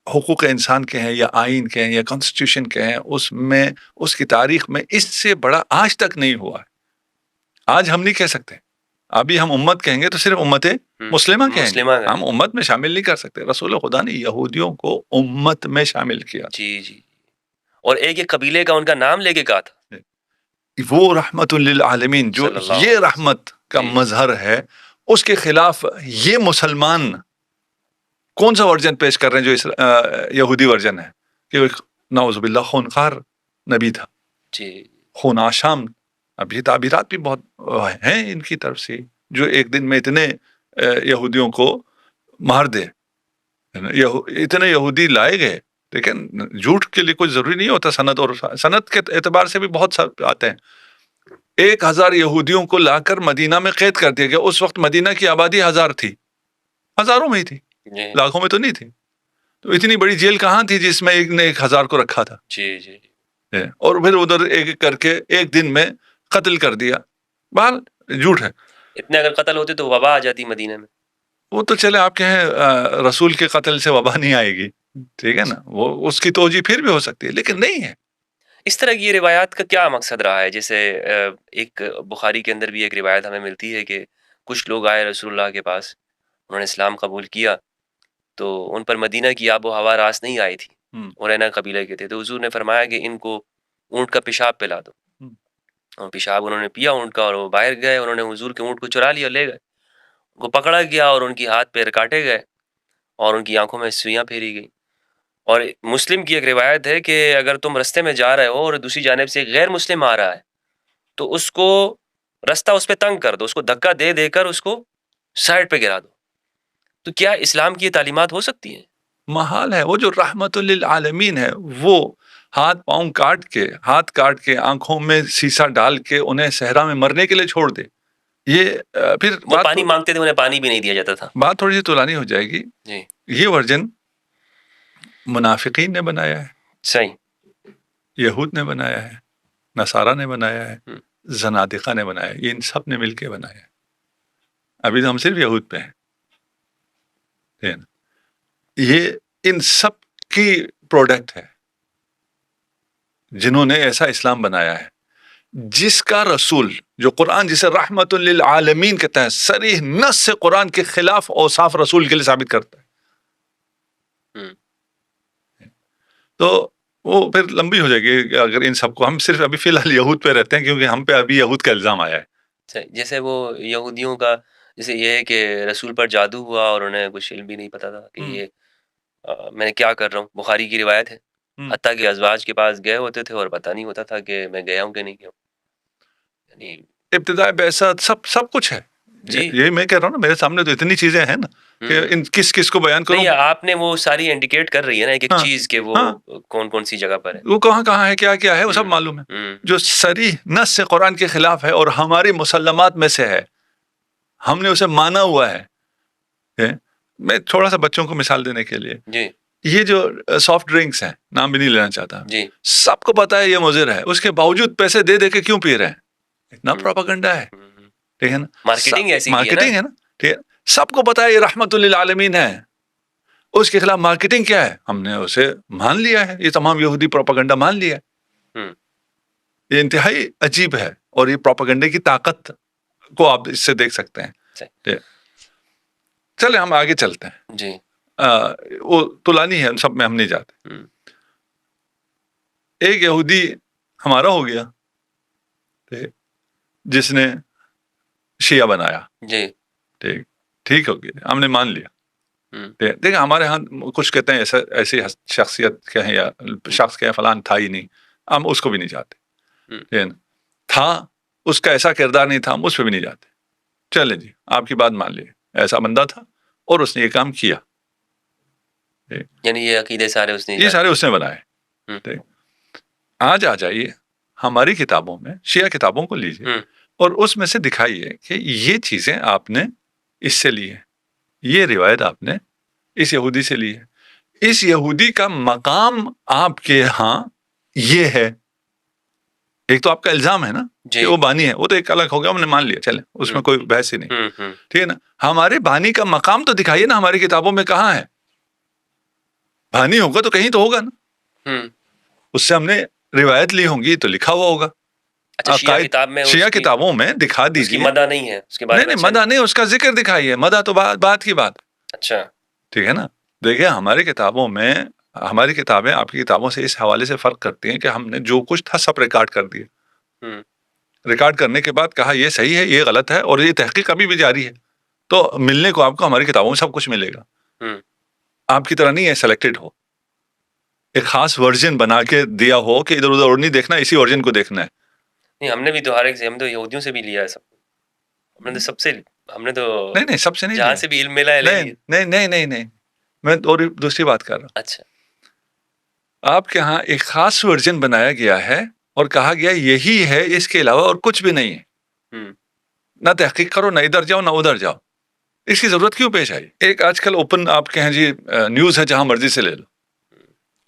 حقوق انسان کے ہیں یا آئین کے ہیں یا کانسٹیٹیوشن کے ہیں، اس میں اس کی تاریخ میں اس سے بڑا آج تک نہیں ہوا ہے. آج ہم نہیں کہہ سکتے. ابھی ہم امت کہیں گے تو صرف امت مسلمہ کہیں گے، ہم امت میں شامل نہیں کر سکتے. رسول خدا نے یہودیوں کو امت میں شامل کیا. جی اور ایک قبیلے کا ان کا نام لے کے کہا تھا وہ رحمت للعالمین، جو یہ رحمت کا مظہر ہے، اس کے خلاف یہ مسلمان کون سا ورژن پیش کر رہے ہیں جو یہودی ورژن ہے کہ نعوذ باللہ خونخوار نبی تھا. جی خون آشام. اب یہ تعبیرات بھی بہت ہیں ان کی طرف سے، جو ایک دن میں اتنے یہودیوں کو مار دے. اتنے یہودی لائے گئے، لیکن جھوٹ کے لیے کوئی ضروری نہیں ہوتا. سند اور سند کے اعتبار سے بھی بہت سب آتے ہیں. 1000 یہودیوں کو لا کر مدینہ میں قید کر دیا گیا. اس وقت مدینہ کی آبادی 1000 تھی، ہزاروں میں ہی تھی، لاکھوں میں تو نہیں تھی. تو اتنی بڑی جیل کہاں تھی جس میں ایک نے 1000 کو رکھا تھا. جی اور پھر ادھر ایک کر کے ایک دن میں قتل کر دیا. بہرحال جھوٹ ہے. اتنے اگر قتل ہوتے تو وبا آ جاتی مدینہ میں. وہ تو چلے آپ کہیں رسول کے قتل سے وبا نہیں آئے گی، ٹھیک ہے نا، وہ اس کی توجہ پھر بھی ہو سکتی ہے، لیکن نہیں ہے. اس طرح کی یہ روایات کا کیا مقصد رہا ہے؟ جیسے ایک بخاری کے اندر بھی ایک روایت ہمیں ملتی ہے کہ کچھ لوگ آئے رسول اللہ کے پاس، انہوں نے اسلام قبول کیا تو ان پر مدینہ کی آب و ہوا راس نہیں آئی تھی، اورینا قبیلے کے تھے. تو حضور نے فرمایا کہ ان کو اونٹ کا پیشاب پلا دو. اور پیشاب انہوں نے پیا اونٹ کا، اور وہ باہر گئے. انہوں نے حضور کے اونٹ کو چرا لیا، لے گئے. ان کو پکڑا گیا اور ان کی ہاتھ پیر کاٹے گئے. اور ان کی آنکھوں میں سوئیاں پھیری گئی. اور مسلم کی ایک روایت ہے کہ اگر تم رستے میں جا رہے ہو اور دوسری جانب سے ایک غیر مسلم آ رہا ہے تو اس کو رستہ اس پہ تنگ کر دو، اس کو دھکا دے دے کر اس کو سائڈ پہ گرا دو. تو کیا اسلام کی یہ تعلیمات ہو سکتی ہیں؟ محال ہے. وہ جو رحمت للعالمین ہے وہ ہاتھ پاؤں ہاتھ کاٹ کے آنکھوں میں سیسا ڈال کے انہیں صحرا میں مرنے کے لیے چھوڑ دے. یہ پھر وہ پانی مانگتے تھے، انہیں پانی بھی نہیں دیا جاتا تھا. بات تھوڑی سی طولانی ہو جائے گی. جی یہ ورژن منافقین نے بنایا ہے، صحیح. یہود نے بنایا ہے، نصارہ نے بنایا ہے، ہم. زنادقہ نے بنایا ہے. یہ ان سب نے مل کے بنایا ہے. ابھی تو ہم صرف یہود پہ ہیں. ٹھیک ہے نا؟ یہ ان سب کی پروڈکٹ ہے جنہوں نے ایسا اسلام بنایا ہے جس کا رسول جو قرآن جسے رحمت للعالمین کہتا ہے صریح نص سے قرآن کے خلاف اوصاف رسول کے لیے ثابت کرتا ہے. ہم. تو وہ پھر لمبی ہو جائے گی کہ اگر ان سب کو ہم صرف ابھی فی الحال یہود پہ رہتے ہیں کیونکہ ہم پہ ابھی یہود کا الزام آیا ہے. صحیح. جیسے وہ یہودیوں کا جیسے یہ ہے کہ رسول پر جادو ہوا اور انہیں کچھ علم بھی نہیں پتا تھا کہ یہ میں کیا کر رہا ہوں. بخاری کی روایت ہے حتیٰ کہ ازواج کے پاس گئے ہوتے تھے اور پتہ نہیں ہوتا تھا کہ میں گیا ہوں کہ نہیں گیا ہوں. یعنی ابتداء بعثت سب کچھ ہے. جی یہ میں کہہ رہا ہوں نا، میرے سامنے تو اتنی چیزیں ہیں نا کہ ان کس کو بیان کروں. نہیں، آپ نے وہ ساری انڈیکیٹ کر رہی ہے نا ایک چیز کہ وہ کون سی جگہ پر ہے، وہ کہاں ہے، کیا ہے، وہ سب معلوم ہے. جو صریح نص سے قرآن کے خلاف ہے اور ہماری مسلمات میں سے ہے، ہم نے اسے مانا ہوا ہے. میں تھوڑا سا بچوں کو مثال دینے کے لیے، جی یہ جو سافٹ ڈرنکس ہیں، نام بھی نہیں لینا چاہتا، جی سب کو پتا ہے یہ مضر ہے، اس کے باوجود پیسے دے دے کے کیوں پی رہے ہیں؟ اتنا پروپیگنڈا ہے. ٹھیک ہے نا، مارکیٹنگ ایسی مارکیٹنگ ہے نا. ٹھیک ہے، سب کو پتا ہے یہ رحمت للعالمین ہے، اس کے خلاف مارکیٹنگ کیا ہے؟ ہم نے اسے مان لیا ہے. یہ تمام یہودی پروپیگنڈا مان لیا ہے. یہ انتہائی عجیب ہے اور یہ پروپیگنڈے کی طاقت کو آپ اس سے دیکھ سکتے ہیں. چلے ہم آگے چلتے ہیں. جی وہ طولانی ہے، ان سب میں ہم نہیں جاتے. ایک یہودی ہمارا ہو گیا جس نے شیعہ بنایا. جی ٹھیک ہو گیا، ہم نے مان لیا. دیکھیں ہمارے ہاں کچھ کہتے ہیں ایسی شخصیت کہیں یا شخص کہیں فلان تھا ہی نہیں، ہم اس کو بھی نہیں جاتے. تھا، اس کا ایسا کردار نہیں تھا، ہم اس پہ بھی نہیں جاتے. چلے جی، آپ کی بات مان لیے، ایسا بندہ تھا اور اس نے یہ کام کیا. یعنی یہ عقیدے سارے اس نے بنائے. آج آ جائیے ہماری کتابوں میں، شیعہ کتابوں کو لیجیے اور اس میں سے دکھائیے کہ یہ چیزیں آپ نے اس سے لی ہے، یہ روایت آپ نے اس یہودی سے لی ہے. اس یہودی کا مقام آپ کے ہاں یہ ہے. ایک تو آپ کا الزام ہے نا کہ وہ بانی ہے، وہ تو ایک الگ ہو گیا، ہم نے مان لیا، چلے اس میں کوئی بحث ہی نہیں. ٹھیک ہے نا، ہمارے بانی کا مقام تو دکھائیے نا ہماری کتابوں میں کہاں ہے. بانی ہوگا تو کہیں تو ہوگا نا، اس سے ہم نے روایت لی ہوں گی تو لکھا ہوا ہوگا. شیعہ کتابوں میں دکھا دیجیے. مدح نہیں ہے اس کے بارے میں، نہیں مدح نہیں، اس کا ذکر دکھائیے. مدح تو بات کی بات. اچھا ٹھیک ہے نا. دیکھیں ہماری کتابوں میں، ہماری کتابیں آپ کی کتابوں سے اس حوالے سے فرق کرتی ہیں کہ ہم نے جو کچھ تھا سب ریکارڈ کر دیا. ریکارڈ کرنے کے بعد کہا یہ صحیح ہے، یہ غلط ہے، اور یہ تحقیق ابھی بھی جاری ہے. تو ملنے کو آپ کو ہماری کتابوں میں سب کچھ ملے گا. آپ کی طرح نہیں ہے سلیکٹڈ ہو، ایک خاص ورژن بنا کے دیا ہو کہ ادھر ادھر نہیں دیکھنا، اسی ورژن کو دیکھنا ہے. نہیں، ہم نے بھی تو ہر ایک سے، ہم تو یہودیوں سے بھی لیا ہے سب. ہم نے تو سب سے، ہم نے تو نہیں سب سے نہیں، جہاں سے بھی علم ملا ہے. نہیں میں دوسری بات کر رہا ہوں. اچھا، آپ کے ہاں ایک خاص ورژن بنایا گیا ہے اور کہا گیا یہی ہے، اس کے علاوہ اور کچھ بھی نہیں ہے. نہ تحقیق کرو، نہ ادھر جاؤ نہ ادھر جاؤ. اس کی ضرورت کیوں پیش آئی؟ ایک آج کل اوپن آپ کہیں جی نیوز ہے، جہاں مرضی سے لے لو.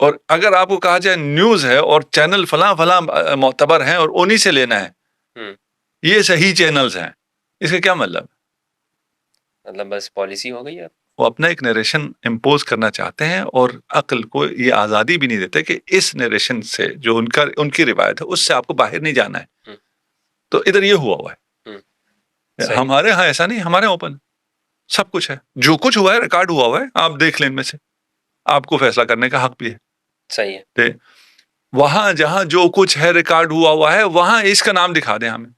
اور اگر آپ کو کہا جائے نیوز ہے اور چینل فلاں معتبر ہیں اور انہی سے لینا ہے، یہ صحیح چینلز ہیں، اس کا کیا مطلب؟ مطلب بس پالیسی ہو گئی ہے. وہ اپنا ایک نیریشن امپوز کرنا چاہتے ہیں اور عقل کو یہ آزادی بھی نہیں دیتے کہ اس نیریشن سے جو ان کی روایت ہے اس سے آپ کو باہر نہیں جانا ہے. تو ادھر یہ ہوا ہے. ہمارے ہاں ایسا نہیں، ہمارے ہاں اوپن سب کچھ ہے، جو کچھ ہوا ہے ریکارڈ ہوا ہے، آپ دیکھ لیں. ان میں سے آپ کو فیصلہ کرنے کا حق بھی ہے. صحیح ہے. وہاں جہاں جو کچھ ہے ریکارڈ ہوا ہے، وہاں اس کا نام دکھا دیں ہمیں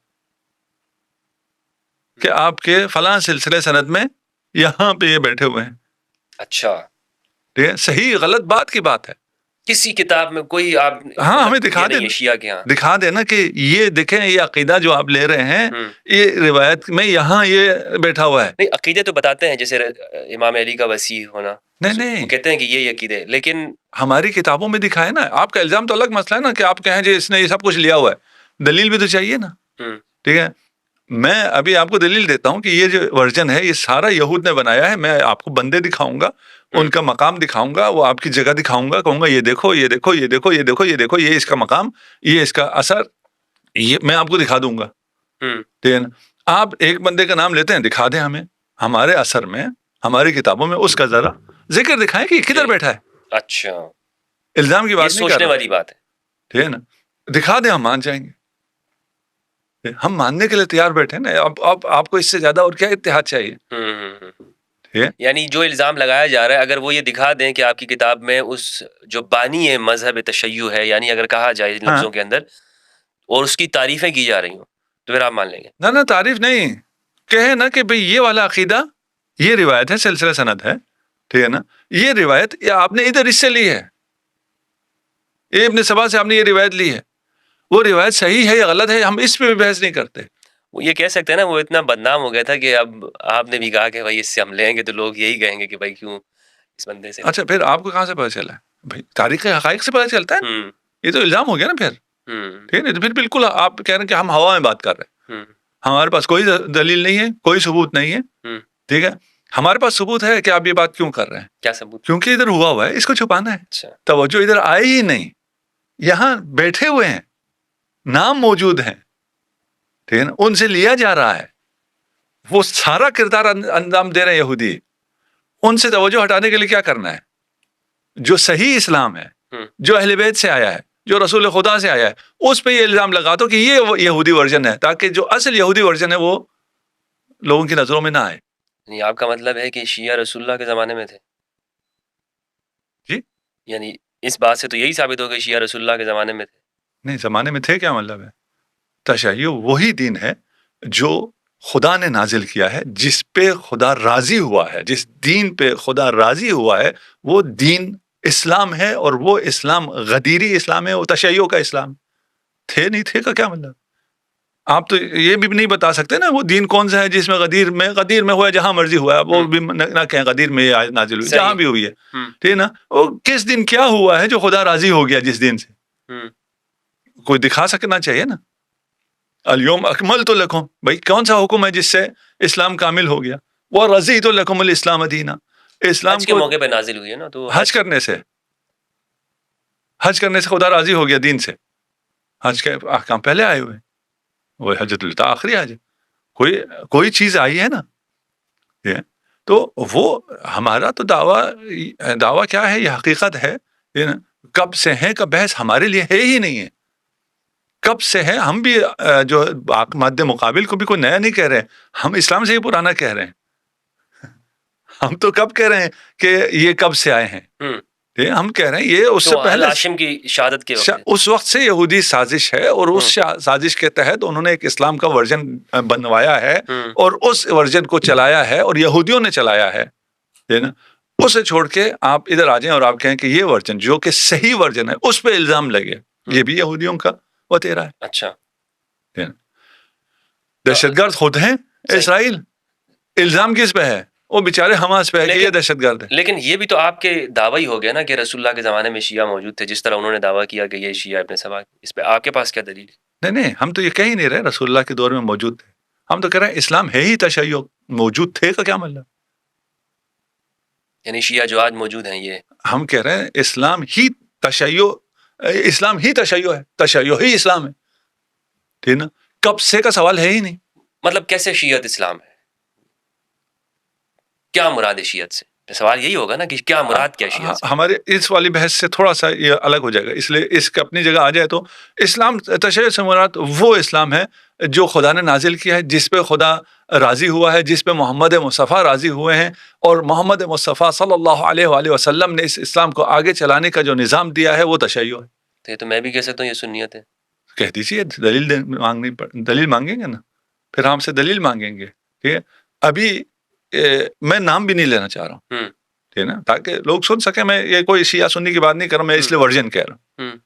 کہ آپ کے فلاں سلسلے سند میں یہاں پہ یہ بیٹھے ہوئے ہیں. اچھا، ٹھیک ہے، صحیح غلط بات کی بات ہے. کسی کتاب میں کوئی آپ ہاں ہمیں دکھا یہ دیں، نہیں ہے شیعہ کے ہاں. دکھا دینا کہ یہ دیکھیں یہ عقیدہ جو آپ لے رہے ہیں ہوں. یہ روایت میں یہاں یہ بیٹھا ہوا ہے. نہیں، عقیدے تو بتاتے ہیں جیسے امام علی کا وسیع ہونا، نہیں وہ کہتے ہیں کہ یہ عقیدے، لیکن ہماری کتابوں میں دکھائے نا. آپ کا الزام تو الگ مسئلہ ہے نا کہ آپ کہیں جی اس نے یہ سب کچھ لیا ہوا ہے، دلیل بھی تو چاہیے نا. ہوں. ٹھیک ہے، میں ابھی آپ کو دلیل دیتا ہوں کہ یہ جو ورژن ہے یہ سارا یہود نے بنایا ہے. میں آپ کو بندے دکھاؤں گا، ان کا مقام دکھاؤں گا، وہ آپ کی جگہ دکھاؤں گا، کہوں گا یہ دیکھو یہ دیکھو یہ دیکھو یہ دیکھو یہ دیکھو، یہ اس کا مقام، یہ اس کا اثر، یہ میں آپ کو دکھا دوں گا. ہوں. ٹھیک ہے نا. آپ ایک بندے کا نام لیتے ہیں، دکھا دیں ہمیں ہمارے اثر میں، ہماری کتابوں میں اس کا ذرا ذکر دکھائیں کہ یہ کدھر بیٹھا ہے. اچھا، الزام کی یہ بات نہیں کر سوچنے رہا. والی بات ہے. ٹھیک ہے نا، دکھا دیں ہم مان جائیں گے. ہم ماننے کے لیے تیار بیٹھے نا. اب آپ کو اس سے زیادہ اور کیا اتحاد چاہیے. ٹھیک ہے، یعنی جو الزام لگایا جا رہا ہے، اگر وہ یہ دکھا دیں کہ آپ کی کتاب میں اس جو بانی ہے مذہب تشیع ہے، یعنی اگر کہا جائے ان لفظوں کے اندر، اور اس کی تعریفیں کی جا رہی ہوں، تو پھر آپ مان لیں گے. نہ تعریف نہیں، کہے نا کہ بھئی یہ والا عقیدہ، یہ روایت ہے، سلسلہ سند ہے. ٹھیک ہے نا، یہ روایت یہ آپ نے ادھر اس سے لی ہے، یہ ابن سبا سے آپ نے یہ روایت لی ہے. وہ روایت صحیح ہے یا غلط ہے ہم اس پہ بھی بحث نہیں کرتے. وہ یہ کہہ سکتے ہیں نا، وہ اتنا بدنام ہو گیا تھا کہ اب آپ نے بھی کہا کہ بھائی اس سے ہم لیں گے تو لوگ یہی کہیں گے کہ بھائی کیوں اس بندے سے. اچھا پھر آپ کو کہاں سے پتہ چلا ہے بھائی؟ تاریخ حقائق سے پتہ چلتا ہے. یہ تو الزام ہو گیا نا پھر. ٹھیک ہے، تو پھر بالکل آپ کہہ رہے ہیں کہ ہم ہوا میں بات کر رہے ہیں. ہمارے پاس کوئی دلیل نہیں ہے، کوئی ثبوت نہیں ہے. ٹھیک ہے، ہمارے پاس ثبوت ہے کہ آپ یہ بات کیوں کر رہے ہیں. کیا ثبوت؟ کیونکہ ادھر ہوا ہے، اس کو چھپانا ہے. اچھا، توجہ ادھر آئے ہی نہیں، یہاں بیٹھے ہوئے ہیں، نام موجود ہیں. ٹھیک ہے نا، ان سے لیا جا رہا ہے، وہ سارا کردار انجام دے رہے ہیں یہودی. ان سے توجہ ہٹانے کے لیے کیا کرنا ہے؟ جو صحیح اسلام ہے، جو اہل بیت سے آیا ہے، جو رسول خدا سے آیا ہے، اس پہ یہ الزام لگا دو کہ یہ یہودی ورژن ہے، تاکہ جو اصل یہودی ورژن ہے وہ لوگوں کی نظروں میں نہ آئے. یعنی آپ کا مطلب ہے کہ شیعہ رسول اللہ کے زمانے میں تھے؟ جی، یعنی اس بات سے تو یہی ثابت ہو گئی شیعہ رسول اللہ کے زمانے میں تھے. نہیں، زمانے میں تھے کیا مطلب ہے؟ تشیع وہی دین ہے جو خدا نے نازل کیا ہے، جس پہ خدا راضی ہوا ہے، جس دین پہ خدا راضی ہوا ہے وہ دین اسلام ہے. اور وہ اسلام غدیری اسلام ہے، وہ تشیع کا اسلام. تھے نہیں تھے کا کیا مطلب؟ آپ تو یہ بھی نہیں بتا سکتے نا وہ دین کون سا ہے جس میں غدیر میں ہوا ہے، جہاں مرضی ہوا ہے. وہ بھی نہ کہیں غدیر میں یہ آیت نازل ہوئی، جہاں بھی ہوئی ہے. ٹھیک ہے نا، وہ کس دن کیا ہوا ہے جو خدا راضی ہو گیا جس دن سے؟ کوئی دکھا سکنا چاہیے نا. الیوم اکملت لکم، بھائی کون سا حکم ہے جس سے اسلام کامل ہو گیا؟ ورضیت لکم الاسلام دینا. اسلام حج کے موقع پہ نازل ہوئی ہے نا، تو حج کرنے سے خدا راضی ہو گیا دین سے. حج کے احکام پہلے آئے ہوئے، وہ حجۃ الوداع آخری حج، کوئی چیز آئی ہے نا. تو وہ ہمارا تو دعویٰ کیا ہے؟ یہ حقیقت ہے. کب سے ہے کا بحث ہمارے لیے ہے ہی نہیں ہے. کب سے ہے؟ ہم بھی جو مادہ مقابل کو بھی کوئی نیا نہیں کہہ رہے ہیں، ہم اسلام سے ہی پرانا کہہ رہے ہیں. ہم تو کب کہہ رہے ہیں کہ یہ کب سے آئے ہیں؟ ہم کہہ رہے ہیں یہ اس سے پہلے ہاشم کی شہادت کے وقت، اس وقت سے یہودی سازش ہے، اور اس سازش کے تحت انہوں نے ایک اسلام کا ورژن بنوایا ہے اور اس ورژن کو چلایا ہے، اور یہودیوں نے چلایا ہے. اسے چھوڑ کے آپ ادھر آ جائیں اور آپ کہیں کہ یہ ورژن جو کہ صحیح ورژن ہے اس پہ الزام لگے، یہ بھی یہودیوں کا وتیرا ہے. اچھا، دہشت گرد خود ہیں اسرائیل. الزام کس پہ ہے؟ وہ بیچارے حماس پہ ہے کہ یہ دہشت گرد ہے. لیکن یہ بھی تو آپ کے دعویٰ ہی ہو گیا نا کہ رسول اللہ کے زمانے میں شیعہ موجود تھے، جس طرح انہوں نے دعویٰ کیا کہ یہ شیعہ ابن سبا. اس پہ آپ کے پاس کیا دلیل ہے؟ نہیں، ہم تو یہ کہہ ہی نہیں رہے رسول اللہ کے دور میں موجود تھے. ہم تو کہہ رہے ہیں اسلام ہے ہی تشیع. موجود تھے کا کیا مطلب؟ یعنی شیعہ جو آج موجود ہیں، یہ ہم کہہ رہے ہیں اسلام ہی تشیع ہے، تشیع ہی اسلام ہے. ٹھیک نا، کب سے کا سوال ہے ہی نہیں. مطلب کیسے شیعت اسلام ہے؟ کیا مراد ہے شیعت سے؟ سوال یہی ہوگا نا کہ کیا مراد کیا شیعت سے؟ ہمارے اس والی بحث سے تھوڑا سا یہ الگ ہو جائے گا، اس لیے اس کا اپنی جگہ آ جائے تو اسلام تشیع سے مراد وہ اسلام ہے جو خدا نے نازل کیا ہے، جس پہ خدا راضی ہوا ہے، جس پہ محمد مصطفیٰ راضی ہوئے ہیں. اور محمد مصطفیٰ صلی اللہ علیہ وآلہ وسلم نے اس اسلام کو آگے چلانے کا جو نظام دیا ہے وہ تشیع ہے. تو یہ تو میں بھی کہہ سکتا ہوں یہ سنیت ہے. کہہ دیجیے، دلیل مانگیں گے نا، پھر ہم سے دلیل مانگیں گے. ٹھیک ہے، ابھی میں نام بھی نہیں لینا چاہ رہا ہوں. ٹھیک ہے نا, تاکہ لوگ سن سکیں. میں یہ کوئی شیعہ سنی کی بات نہیں کر رہا, میں اس لیے ورژن کہہ رہا ہوں,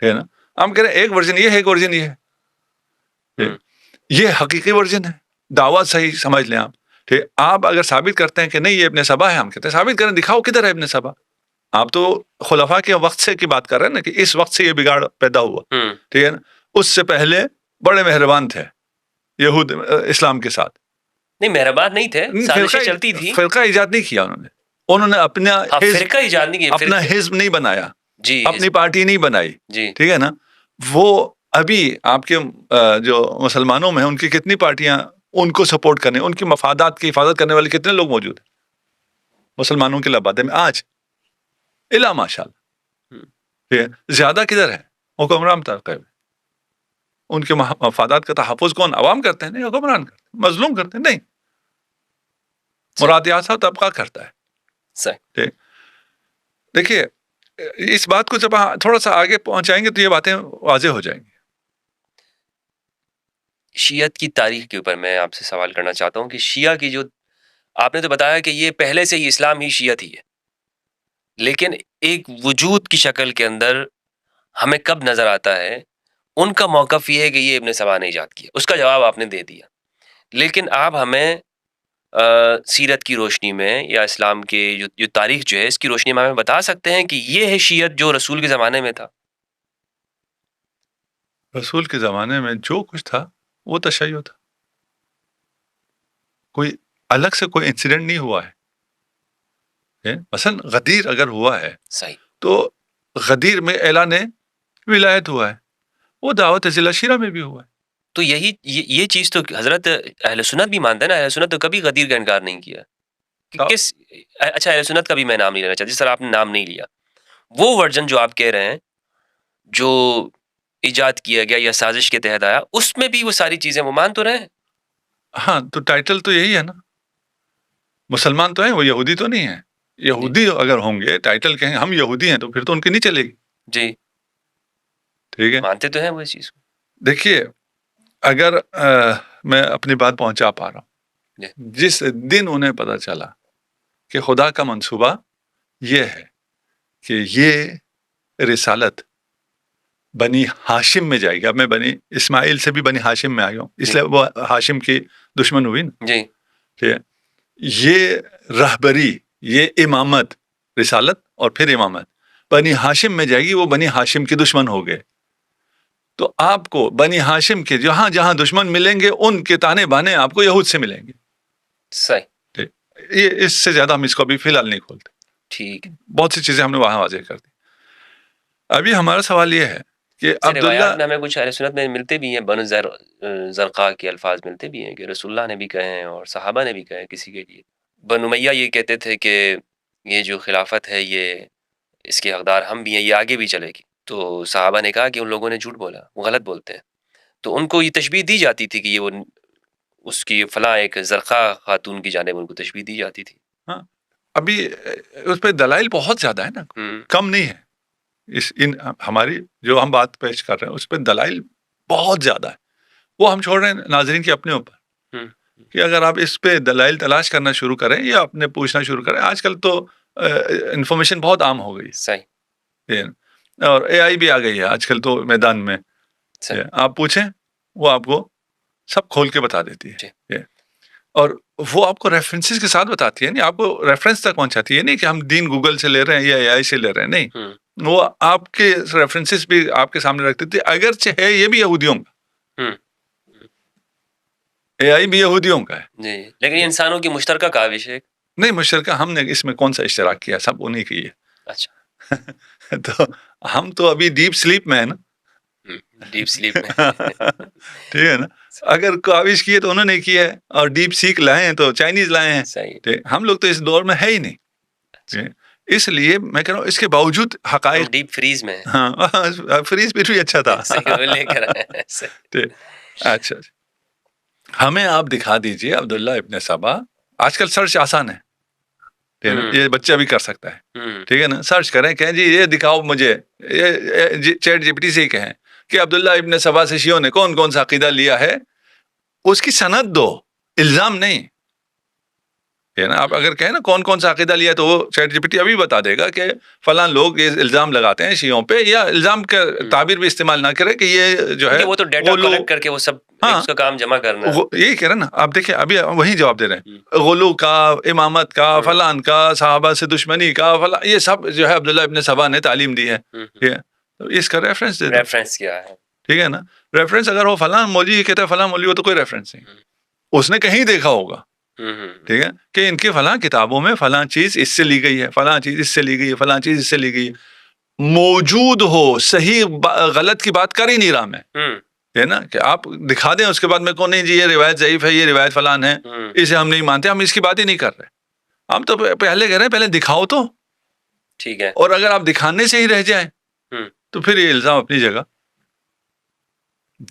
ٹھیک ہے نا. ہم کہہ رہے ہیں ایک ورژن یہ ہے, ایک ورژن یہ ہے, یہ حقیقی ورژن ہے, دعوت صحیح سمجھ لیں آپ. ٹھیک, آپ اگر ثابت کرتے ہیں کہ نہیں یہ ابن سبا ہے, ہم کہتے ہیں ثابت کریں, دکھاؤ کدھر ہے ابن سبا. آپ تو خلفاء کے وقت سے کی بات کر رہے ہیں نا, کہ اس وقت سے یہ بگاڑ پیدا ہوا, ٹھیک ہے نا. اس سے پہلے بڑے مہربان تھے یہود اسلام کے ساتھ. نہیں, مہربان نہیں تھے, سازشیں چلتی تھی. فرقہ ایجاد نہیں کیا انہوں نے اپنا فرقہ ایجاد نہیں کیا, اپنا حزب نہیں بنایا, جی, اپنی پارٹی نہیں بنائی, جی, ٹھیک ہے نا. وہ ابھی آپ کے جو مسلمانوں میں ان کی کتنی پارٹیاں ان کو سپورٹ کرنے, ان کی مفادات کی حفاظت کرنے والے کتنے لوگ موجود ہیں مسلمانوں کے لبادے میں آج, الا ماشاء اللہ. زیادہ کدھر ہے حکمران طبقے میں, ان کے مفادات کا تحفظ کون, عوام کرتے ہیں نہیں, حکمران کرتے ہیں, مظلوم کرتے ہیں نہیں, مراد یاسا طبقہ کرتا ہے. صحیح. دیکھیے اس بات کو جب تھوڑا سا آگے پہنچائیں گے تو یہ باتیں واضح ہو جائیں گی. شیعت کی تاریخ کے اوپر میں آپ سے سوال کرنا چاہتا ہوں کہ شیعہ کی جو آپ نے تو بتایا کہ یہ پہلے سے ہی اسلام ہی شیعت ہی ہے, لیکن ایک وجود کی شکل کے اندر ہمیں کب نظر آتا ہے ان کا موقف یہ ہے کہ یہ ابن سبا نے ایجاد کیا, اس کا جواب آپ نے دے دیا. لیکن آپ ہمیں سیرت کی روشنی میں یا اسلام کے جو تاریخ جو ہے اس کی روشنی میں ہمیں بتا سکتے ہیں کہ یہ ہے شیعت جو رسول کے زمانے میں تھا. رسول کے زمانے میں جو کچھ تھا وہ تشیع تھا, کوئی الگ سے کوئی انسیڈنٹ نہیں ہوا ہے. مثلا غدیر اگر ہوا ہے صحیح, تو غدیر میں اعلان ولایت ہوا ہے, وہ دعوت ذی العشیرہ میں بھی ہوا ہے. تو یہ چیز تو حضرت اہل سنت بھی مانتے ہیں نا, اہل سنت تو کبھی غدیر کا انکار نہیں کیا. اچھا اہل سنت کا بھی میں نام نہیں لینا چاہتا, جس طرح آپ نے نام نہیں لیا, وہ ورژن جو آپ کہہ رہے ہیں جو ایجاد کیا گیا یا سازش کے تحت آیا, اس میں بھی وہ ساری چیزیں وہ مان تو رہے ہیں. ہاں, تو ٹائٹل تو یہی ہے نا, مسلمان تو ہیں, وہ یہودی تو نہیں ہے. یہودی اگر ہوں گے ٹائٹل کہیں ہم یہودی ہیں تو پھر تو ان کی نہیں چلے گی. جی, ٹھیک ہے, مانتے تو ہیں وہ اس چیز کو. دیکھیے اگر میں اپنی بات پہنچا پا رہا ہوں, جس دن انہیں پتا چلا کہ خدا کا منصوبہ یہ ہے کہ یہ رسالت بنی ہاشم میں جائے گی. اب میں بنی اسماعیل سے بھی بنی ہاشم میں آ گیا ہوں, اس لیے وہ ہاشم کی دشمن ہوئی نا. جی, ٹھیک ہے, یہ رہبری, یہ امامت, رسالت اور پھر امامت بنی ہاشم میں جائے گی, وہ بنی ہاشم کے دشمن ہو گئے. تو آپ کو بنی ہاشم کے جہاں جہاں دشمن ملیں گے ان کے تانے بانے آپ کو یہود سے ملیں گے. صحیح, یہ اس سے زیادہ ہم اس کو ابھی فی الحال نہیں کھولتے. ٹھیک, بہت سی چیزیں ہم نے وہاں واضح کر دی. ابھی ہمارا سوال یہ ہے کہ عبداللہ میں ہمیں کچھ اہل سنت میں ملتے بھی ہیں, بنو زرقاء کے الفاظ ملتے بھی ہیں کہ رسول اللہ نے بھی کہے ہیں اور صحابہ نے بھی کہے ہیں کسی کے لیے. بنو امیہ یہ کہتے تھے کہ یہ جو خلافت ہے یہ اس کے حقدار ہم بھی ہیں, یہ آگے بھی چلے گی. تو صحابہ نے کہا کہ ان لوگوں نے جھوٹ بولا, وہ غلط بولتے ہیں. تو ان کو یہ تشبیہ دی جاتی تھی کہ یہ وہ اس کی فلاں ایک زرقاء خاتون کی جانب ان کو تشبیہ دی جاتی تھی. ہاں, ابھی اس پہ دلائل بہت زیادہ ہے نا, کم نہیں ہے. ہماری جو ہم بات پیش کر رہے ہیں اس پہ دلائل بہت زیادہ ہے. وہ ہم چھوڑ رہے ہیں ناظرین کے اپنے اوپر کہ اگر آپ اس پہ دلائل تلاش کرنا شروع کریں یا اپنے پوچھنا شروع کریں. آج کل تو انفارمیشن بہت عام ہو گئی. صحیح, اور اے آئی بھی آ گئی ہے آج کل تو میدان میں. آپ پوچھیں وہ آپ کو سب کھول کے بتا دیتی ہے, اور وہ آپ کو ریفرنسز کے ساتھ بتاتی ہے, نہیں آپ کو ریفرنس تک پہنچاتی ہے. نہیں کہ ہم دین گوگل سے لے رہے ہیں یا اے آئی سے لے رہے ہیں, نہیں, وہ آپ کے ریفرنسز بھی آپ کے سامنے رکھتی تھی. اگرچہ ہے یہ بھی یہودیوں کا, اے آئی بھی یہودیوں کا ہے, جی, لیکن انسانوں کی مشترکہ کاوش ہے. نہیں, مشترکہ ہم نے اس میں کون سا اشتراک کیا, سب انہیں کی ہے. اچھا, تو ہم تو ابھی ڈیپ سلیپ میں ہے نا. ڈیپ سلیپ میں ٹھیک ہے نا, اگر کاوش کی ہے تو انہوں نے کی ہے, اور ڈیپ سیک لائے ہیں تو چائنیز لائے ہیں. صحیح, ہم لوگ تو اس دور میں ہے ہی نہیں. اس لیے میں کہہ رہا ہوں اس کے باوجود حقائق ڈیپ فریز میں, ہاں فریز بھی اچھا تھا. لے کر اچھا, ہمیں آپ دکھا دیجئے عبداللہ ابن سبا. آج کل سرچ آسان ہے, یہ بچہ بھی کر سکتا ہے, ٹھیک ہے نا. سرچ کریں, کہیں جی یہ دکھاؤ مجھے, چیٹ جی پی ٹی سے ہی کہیں کہ عبداللہ ابن سبا سے شیعوں نے کون کون سا عقیدہ لیا ہے, اس کی سند دو, الزام نہیں. ہے نا. آپ اگر کہیں نا کون کون سا عقیدہ لیا ہے تو وہ چیٹ جی پی ٹی ابھی بتا دے گا کہ فلاں لوگ یہ الزام لگاتے ہیں شیعوں پہ, یا الزام کا تعبیر بھی استعمال نہ کرے کہ یہ جو ہے وہ تو ڈیٹا کلیکٹ کر کے وہ سب اس کا کام جمع کرنا ہے. یہی کہہ رہے نا آپ, دیکھیں ابھی وہی جواب دے رہے ہیں, غلو کا, امامت کا, فلان کا, صحابہ سے دشمنی کا, فلاں, یہ سب جو ہے عبداللہ ابن سبا نے تعلیم دی ہے. اس کا ریفرنس دے دو, ریفرنس کیا ہے, ٹھیک ہے نا. ریفرنس اگر وہ فلاں مولوی کہتا ہے فلاں مولوی, وہ تو کوئی ریفرنس نہیں, اس نے کہیں دیکھا ہوگا, ٹھیک ہے, کہ ان کی فلاں کتابوں میں فلاں چیز اس سے لی گئی ہے, فلاں چیز اس سے لی گئی ہے, فلاں چیز اس سے لی گئی ہے, موجود ہو, صحیح غلط کی بات کر ہی نہیں رہا میں, ہے نا, کہ آپ دکھا دیں اس کے بعد میں کون نہیں جی یہ روایت ضعیف ہے, یہ روایت فلان ہے, اسے ہم نہیں مانتے, ہم اس کی بات ہی نہیں کر رہے. ہم تو پہلے کہہ رہے ہیں پہلے دکھاؤ تو, ٹھیک ہے, اور اگر آپ دکھانے سے ہی رہ جائیں تو پھر یہ الزام اپنی جگہ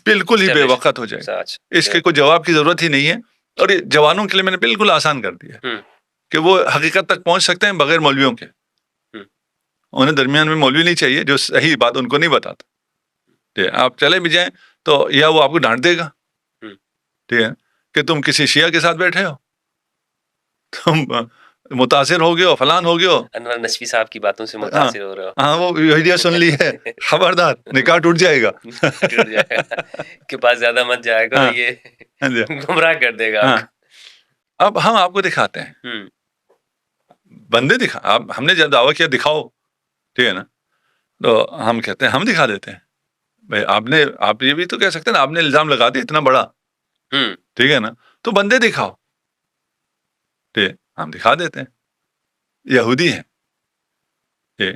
بالکل ہی بے وقت ہو جائے, اس کے کوئی جواب کی ضرورت ہی نہیں ہے. اور یہ جوانوں کے لیے میں نے بالکل آسان کر دیا کہ وہ حقیقت تک پہنچ سکتے ہیں بغیر مولویوں کے. انہیں درمیان میں مولوی نہیں چاہیے جو صحیح بات ان کو نہیں بتاتا. آپ چلے بھی جائیں تو یا وہ آپ کو ڈانٹ دے گا, ٹھیک ہے, کہ تم کسی شیعہ کے ساتھ بیٹھے ہو, تم متاثر ہو گئے ہو, فلان ہو گئے ہو, انور نشفی صاحب کی باتوں سے متاثر ہو رہے ہو, ہاں وہ ویڈیو سن لی ہے, خبردار نکاح ٹوٹ جائے گا, کے پاس زیادہ مت جائے گا, یہ گمراہ کر دے گا. اب ہم آپ کو دکھاتے ہیں, بندے دکھا, ہم نے جب دعویٰ کیا دکھاؤ, ٹھیک ہے نا, تو ہم کہتے ہیں ہم دکھا دیتے ہیں. بھائی آپ یہ بھی تو کہہ سکتے ہیں نا, آپ نے الزام لگا دیا اتنا بڑا, ٹھیک ہے نا, تو بندے دکھاؤ, ٹھیک, ہم دکھا دیتے ہیں. یہودی ہیں, ٹھیک,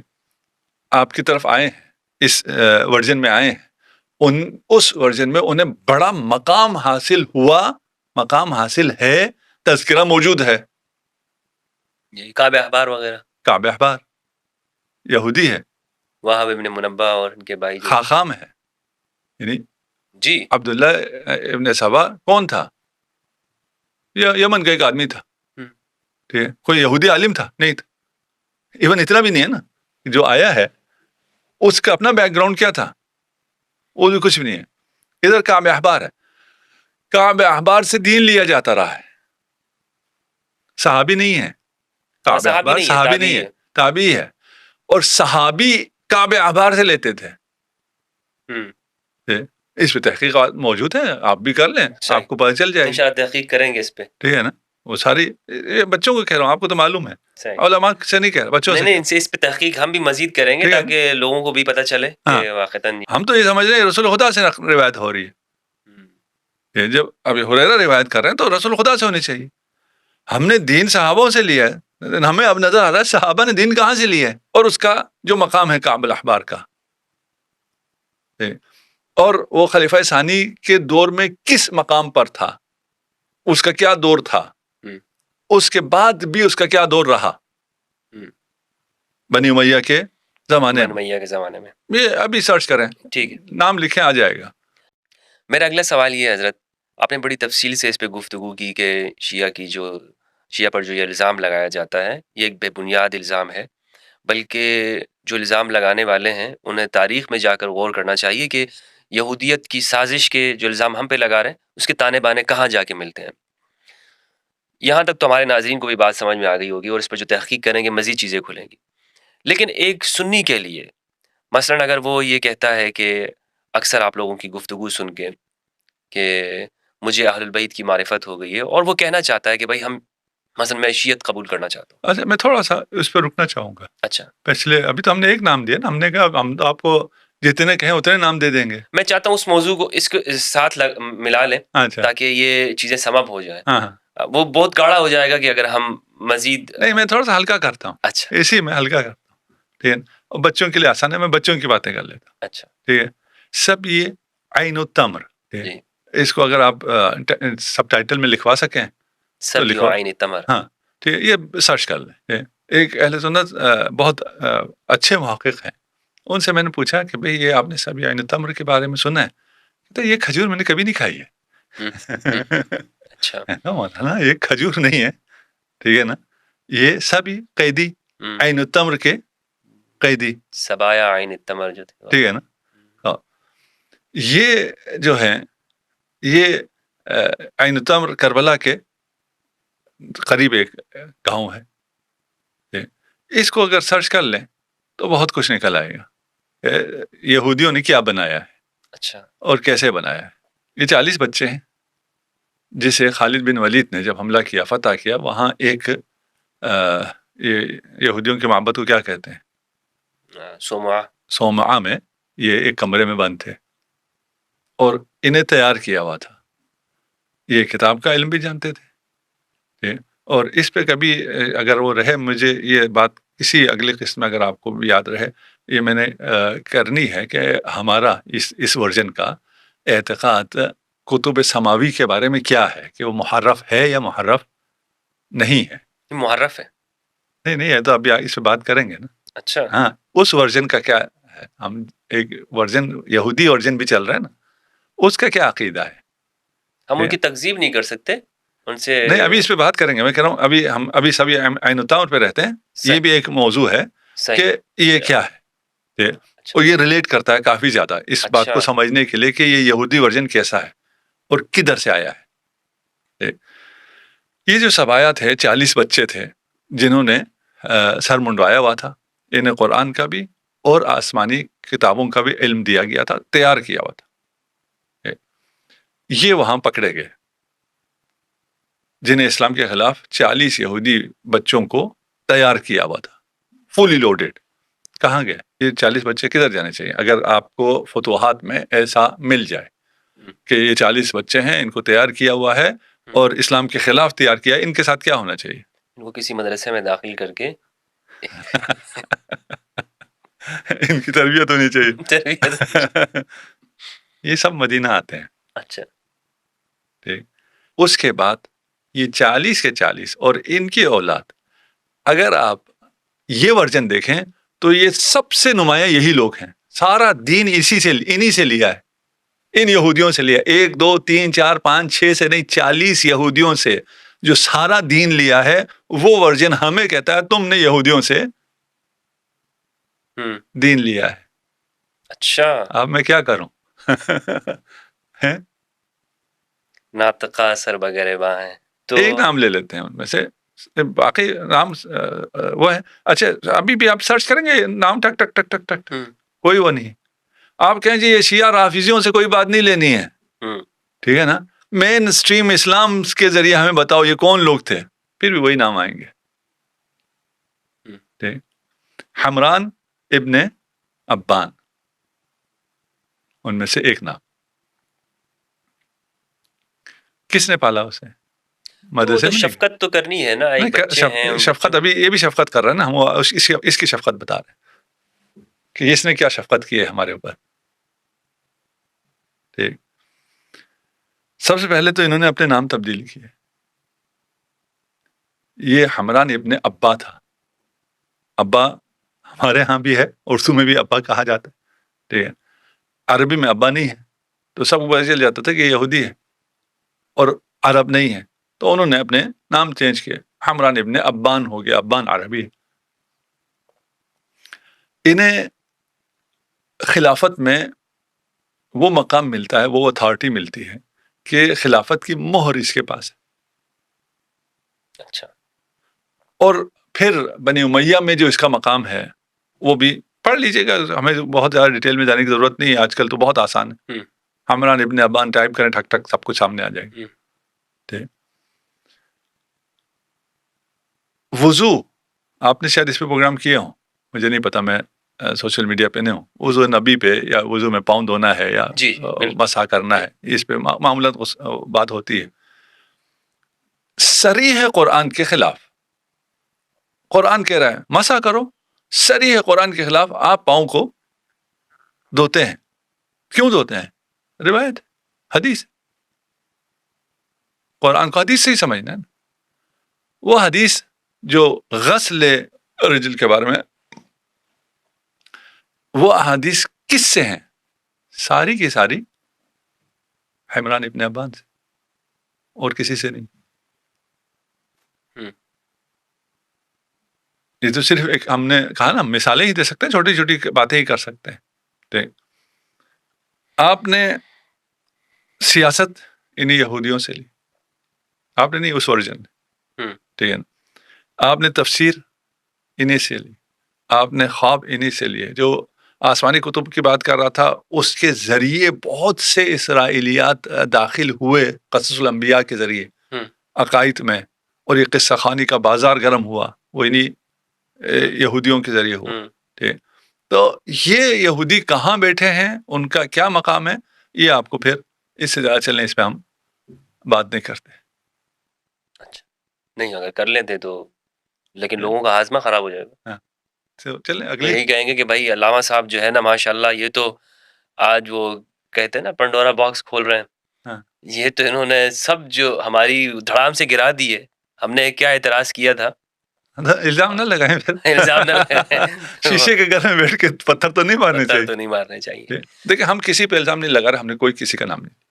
آپ کی طرف آئے ہیں, اس ورژن میں آئے ہیں, اس ورژن میں انہیں بڑا مقام حاصل ہوا, مقام حاصل ہے, تذکرہ موجود ہے, کعب احبار وغیرہ. کعب احبار یہودی ہے, وہاب ابن منبہ اور ان کے بھائی خاخام ہے, یعنی جی عبداللہ ابن سبا کون تھا, یمن کا ایک آدمی تھا, ٹھیک ہے, کوئی یہودی عالم تھا نہیں تھا, ایون اتنا بھی نہیں ہے نا, جو آیا ہے اس کا اپنا بیک گراؤنڈ کیا تھا, وہ بھی کچھ بھی نہیں ہے. ادھر کعب احبار ہے, کعب احبار سے دین لیا جاتا رہا ہے, صحابی نہیں ہے, کعب احبار صحابی نہیں ہے, تابعی ہے, اور صحابی کعب احبار سے لیتے تھے. اس پہ تحقیقات موجود ہیں, آپ بھی کر لیں, آپ کو پتہ چل جائے گی. انشاءاللہ تحقیق کریں گے اس پہ, ٹھیک ہے نا. وہ ساری بچوں کو کہہ رہا ہوں, آپ کو تو معلوم ہے, علماء سے نہیں کہہ رہا, بچوں سے. نہیں, اس پہ تحقیق ہم بھی مزید کریں گے تاکہ لوگوں کو بھی پتہ چلے کہ واقعتاً ہم تو یہ سمجھ رہے ہیں رسول خدا سے روایت ہو رہی ہے. جب ابھی ہریرہ روایت کر رہے ہیں تو رسول خدا سے ہونی چاہیے. ہم نے دین صحابوں سے لیا ہے, ہمیں اب نظر آ رہا ہے صحابہ نے دین کہاں سے لیا ہے, اور اس کا جو مقام ہے کعب الاحبار کا, اور وہ خلیفہ ثانی کے دور میں کس مقام پر تھا, اس کا کیا دور تھا, اس کے بعد بھی اس کا کیا دور رہا, بنی امیہ کے زمانے میں. یہ ابھی سرچ کریں, ٹھیک ہے, نام لکھیں آ جائے گا. میرا اگلا سوال یہ ہے حضرت, آپ نے بڑی تفصیل سے اس پہ گفتگو کی کہ شیعہ پر جو یہ الزام لگایا جاتا ہے یہ ایک بے بنیاد الزام ہے, بلکہ جو الزام لگانے والے ہیں انہیں تاریخ میں جا کر غور کرنا چاہیے کہ یہودیت کی سازش کے جو الزام ہم پہ لگا رہے ہیں اس کے تانے بانے کہاں جا کے ملتے ہیں. یہاں تک تو ہمارے ناظرین کو بھی بات سمجھ میں آ گئی ہوگی, اور اس پر جو تحقیق کریں گے مزید چیزیں کھلیں گی. لیکن ایک سنی کے لیے مثلاً اگر وہ یہ کہتا ہے کہ اکثر آپ لوگوں کی گفتگو سن کے کہ مجھے اہل البیت کی معرفت ہو گئی ہے, اور وہ کہنا چاہتا ہے کہ بھائی ہم مثلا میں شیعت قبول کرنا چاہتا ہوں. اچھا, میں تھوڑا سا اس پہ رکنا چاہوں گا. اچھا, پچھلے ابھی تو ہم نے ایک نام دیا نا, ہم نے کہا ہم تو آپ کو جتنے کہیں اتنے نام دے دیں گے. میں چاہتا ہوں اس موضوع کو اس کے ساتھ ملا لیں تاکہ یہ چیزیں سبب ہو جائیں. وہ بہت گاڑا ہو جائے گا کہ اگر ہم مزید نہیں, میں تھوڑا سا ہلکا کرتا ہوں. اچھا, اسی میں ہلکا کرتا ہوں, ٹھیک ہے, اور بچوں کے لیے آسان ہے, میں بچوں کی باتیں کر لیتا ہوں. اچھا, ٹھیک ہے, سب یہ عین التمر, اس کو اگر آپ سب ٹائٹل میں لکھوا سکیں تو لکھو, عین التمر. ہاں ٹھیک ہے, یہ سرچ کر لیں. ایک اہل سنت بہت اچھے محقق ہیں, ان سے میں نے پوچھا کہ بھئی یہ آپ نے سب عین التمر کے بارے میں سنا ہے, تو یہ کھجور میں نے کبھی نہیں کھائی ہے. اچھا, مولانا یہ کھجور نہیں ہے, ٹھیک ہے نا, یہ سبھی قیدی عین التمر کے قیدی, سبایا عین التمر جو تھے, ٹھیک ہے نا. یہ جو ہے یہ عین التمر کربلا کے قریب ایک گاؤں ہے. اس کو اگر سرچ کر لیں تو بہت کچھ نکل آئے گا یہودیوں نے کیا بنایا ہے اچھا. اور کیسے بنایا ہے. یہ 40 بچے ہیں جسے خالد بن ولید نے جب حملہ کیا، فتح کیا، وہاں ایک یہ یہودیوں کے معبد کو کیا کہتے ہیں، سوما. صومعہ میں یہ ایک کمرے میں بند تھے اور انہیں تیار کیا ہوا تھا. یہ کتاب کا علم بھی جانتے تھے. اور اس پہ کبھی اگر وہ رہے، مجھے یہ بات کسی اگلے قسط میں اگر آپ کو یاد رہے، یہ میں نے کرنی ہے کہ ہمارا اس ورژن کا اعتقاد کتب سماوی کے بارے میں کیا ہے، کہ وہ محرف ہے یا محرف نہیں ہے. محرف ہے. نہیں ہے تو ابھی اس پہ بات کریں گے نا. اچھا. ہاں، اس ورژن کا کیا ہے. ہم ایک ورژن یہودی ورژن بھی چل رہا ہے نا، اس کا کیا عقیدہ ہے. ہم ان کی تکذیب نہیں کر سکتے ان سے. نہیں، ابھی اس پہ بات کریں گے. میں کہہ رہا ہوں ابھی سبھی عین الطور پہ رہتے ہیں. یہ بھی ایک موضوع ہے کہ یہ کیا ہے، اور یہ ریلیٹ کرتا ہے کافی زیادہ اس بات کو سمجھنے کے لیے کہ یہ یہودی ورژن کیسا ہے اور کدھر سے آیا ہے. یہ جو سبایات ہے، 40 بچے تھے جنہوں نے سر منڈوایا ہوا تھا. انہیں قرآن کا بھی اور آسمانی کتابوں کا بھی علم دیا گیا تھا، تیار کیا ہوا تھا. یہ وہاں پکڑے گئے جنہیں اسلام کے خلاف 40 یہودی بچوں کو تیار کیا ہوا تھا، فلی لوڈڈ. کہاں گئے یہ 40 بچے؟ کدھر جانے چاہیے اگر آپ کو فتوحات میں ایسا مل جائے کہ یہ 40 بچے ہیں، ان کو تیار کیا ہوا ہے اور اسلام کے خلاف تیار کیا ہے، ان کے ساتھ کیا ہونا چاہیے؟ ان کو کسی مدرسے میں داخل کر کے ان کی تربیت ہونی چاہیے. یہ سب مدینہ آتے ہیں. اچھا. ٹھیک. اس کے بعد یہ 40 کے 40 اور ان کی اولاد، اگر آپ یہ ورژن دیکھیں تو یہ سب سے نمایاں یہی لوگ ہیں. سارا دین انہی سے لیا ہے، ان یہودیوں سے لیا. 1 2 3 4 5 6 سے نہیں، 40 یہودیوں سے جو سارا دین لیا ہے. وہ ورژن ہمیں کہتا ہے تم نے یہودیوں سے دین لیا ہے. اچھا. اب میں کیا کروں؟ ناطقہ سر وغیرہ وہاں ہیں تو ایک نام لے لیتے ہیں ان میں سے، باقی نام وہ ہے. اچھا، ابھی بھی آپ سرچ کریں گے نام ٹک ٹک ٹک ٹک ٹک، کوئی وہ نہیں. آپ کہیں جی یہ شیعہ رافضیوں سے کوئی بات نہیں لینی ہے، ٹھیک ہے نا. مین اسٹریم اسلام کے ذریعے ہمیں بتاؤ یہ کون لوگ تھے، پھر بھی وہی نام آئیں گے. ٹھیک. حمران ابن ابان ان میں سے ایک نام. کس نے پالا اسے؟ مدرسے میں. شفقت تو کرنی ہے نا، ایک بچے ہیں. شفقت ابھی یہ بھی شفقت کر رہا ہے نا، ہم اس کی شفقت بتا رہے ہیں کہ اس نے کیا شفقت کی ہے ہمارے اوپر. ٹھیک. سب سے پہلے تو انہوں نے اپنے نام تبدیل کیے. یہ حمران ابن ابا تھا. ابا ہمارے ہاں بھی ہے، اردو میں بھی ابا کہا جاتا ہے، ٹھیک ہے. عربی میں ابا نہیں ہے تو سب کو پتہ چل جاتا تھا کہ یہ یہودی ہے اور عرب نہیں ہے، تو انہوں نے اپنے نام چینج کیے. حمران ابن ابان ہو گیا، ابان عربی ہے. انہیں خلافت میں وہ مقام ملتا ہے، وہ اتھارٹی ملتی ہے کہ خلافت کی مہر اس کے پاس ہے. اچھا. اور پھر بنی امیہ میں جو اس کا مقام ہے وہ بھی پڑھ لیجئے گا، ہمیں بہت زیادہ ڈیٹیل میں جانے کی ضرورت نہیں ہے، آج کل تو بہت آسان ہے. حمران ابن ابان ٹائپ کریں، ٹھک ٹھک سب کچھ سامنے آ جائے گا. ٹھیک. وضو آپ نے شاید اس پہ پروگرام کیے ہوں، مجھے نہیں پتا، میں سوشل میڈیا پہ نہیں ہوں. وضو نبی پہ یا وضو میں پاؤں دھونا ہے یا مسح کرنا ہے، اس پہ معاملات بات ہوتی ہے. صریح قرآن کے خلاف، قرآن کہہ رہا ہے مسح کرو، صریح قرآن کے خلاف آپ پاؤں کو دھوتے ہیں. کیوں دھوتے ہیں؟ روایت، حدیث. قرآن کو حدیث سے ہی سمجھنا ہے. وہ حدیث جو غسل رجل کے بارے میں، وہ احادیث کس سے ہیں؟ ساری کی ساری حمران ابن ابان سے، اور کسی سے نہیں. یہ تو صرف ایک ہم نے کہا نا، مثالیں ہی دے سکتے ہیں، چھوٹی چھوٹی باتیں ہی کر سکتے ہیں. ٹھیک. آپ نے سیاست انہی یہودیوں سے لی، آپ نے نہیں، اس ورژن ٹھیک ہے نا، آپ نے تفسیر انہیں سے لی، آپ نے خواب انہیں سے لیے. جو آسمانی کتب کی بات کر رہا تھا اس کے ذریعے بہت سے اسرائیلیات داخل ہوئے قصص الانبیاء کے ذریعے عقائد میں، اور یہ قصہ خوانی کا بازار گرم ہوا وہ انہیں یہودیوں کے ذریعے ہوا. ٹھیک، تو یہ یہودی کہاں بیٹھے ہیں، ان کا کیا مقام ہے، یہ آپ کو پھر اس سے زیادہ چلنے اس پہ ہم بات نہیں کرتے. اچھا نہیں، اگر کر لیتے تو لیکن لوگوں کا ہاضمہ خراب ہو جائے گا. چلیں وہ یہی کہیں گے کہ بھائی علامہ صاحب جو ہے نا ماشاءاللہ یہ تو آج وہ کہتے ہیں نا پنڈورا باکس کھول رہے ہیں، یہ تو انہوں نے سب جو ہماری دھڑام سے گرا دی ہے، ہم نے کیا اعتراض کیا تھا. الزام نہ لگائیں پھر، الزام نہ لگائیں. شیشے کے گھر میں بیٹھ کے پتھر تو نہیں مارنے پتھر تو چاہیے. نہیں مارنے چاہیے. دیکھیں ہم کسی پہ الزام نہیں لگا رہے، ہم نے کوئی کسی کا نام نہیں.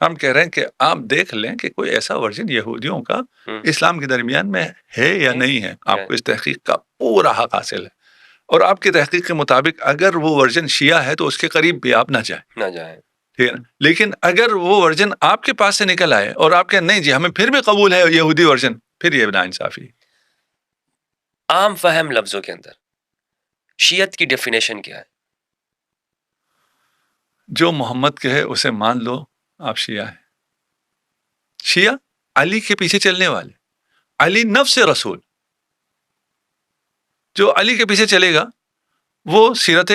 ہم کہہ رہے ہیں کہ آپ دیکھ لیں کہ کوئی ایسا ورژن یہودیوں کا اسلام کے درمیان میں ہے یا نہیں ہے. آپ کو اس تحقیق کا پورا حق حاصل ہے، اور آپ کی تحقیق کے مطابق اگر وہ ورژن شیعہ ہے تو اس کے قریب بھی آپ نہ جائیں. ٹھیک ہے نا، لیکن اگر وہ ورژن آپ کے پاس سے نکل آئے اور آپ کہیں نہیں جی ہمیں پھر بھی قبول ہے یہودی ورژن، پھر یہ ناانصافی. عام فہم لفظوں کے اندر شیعت کی ڈیفینیشن کیا ہے؟ جو محمد کہے اسے مان لو آپ شیعہ ہیں. شیعہ علی کے پیچھے چلنے والے، علی نفس رسول، جو علی کے پیچھے چلے گا وہ سیرت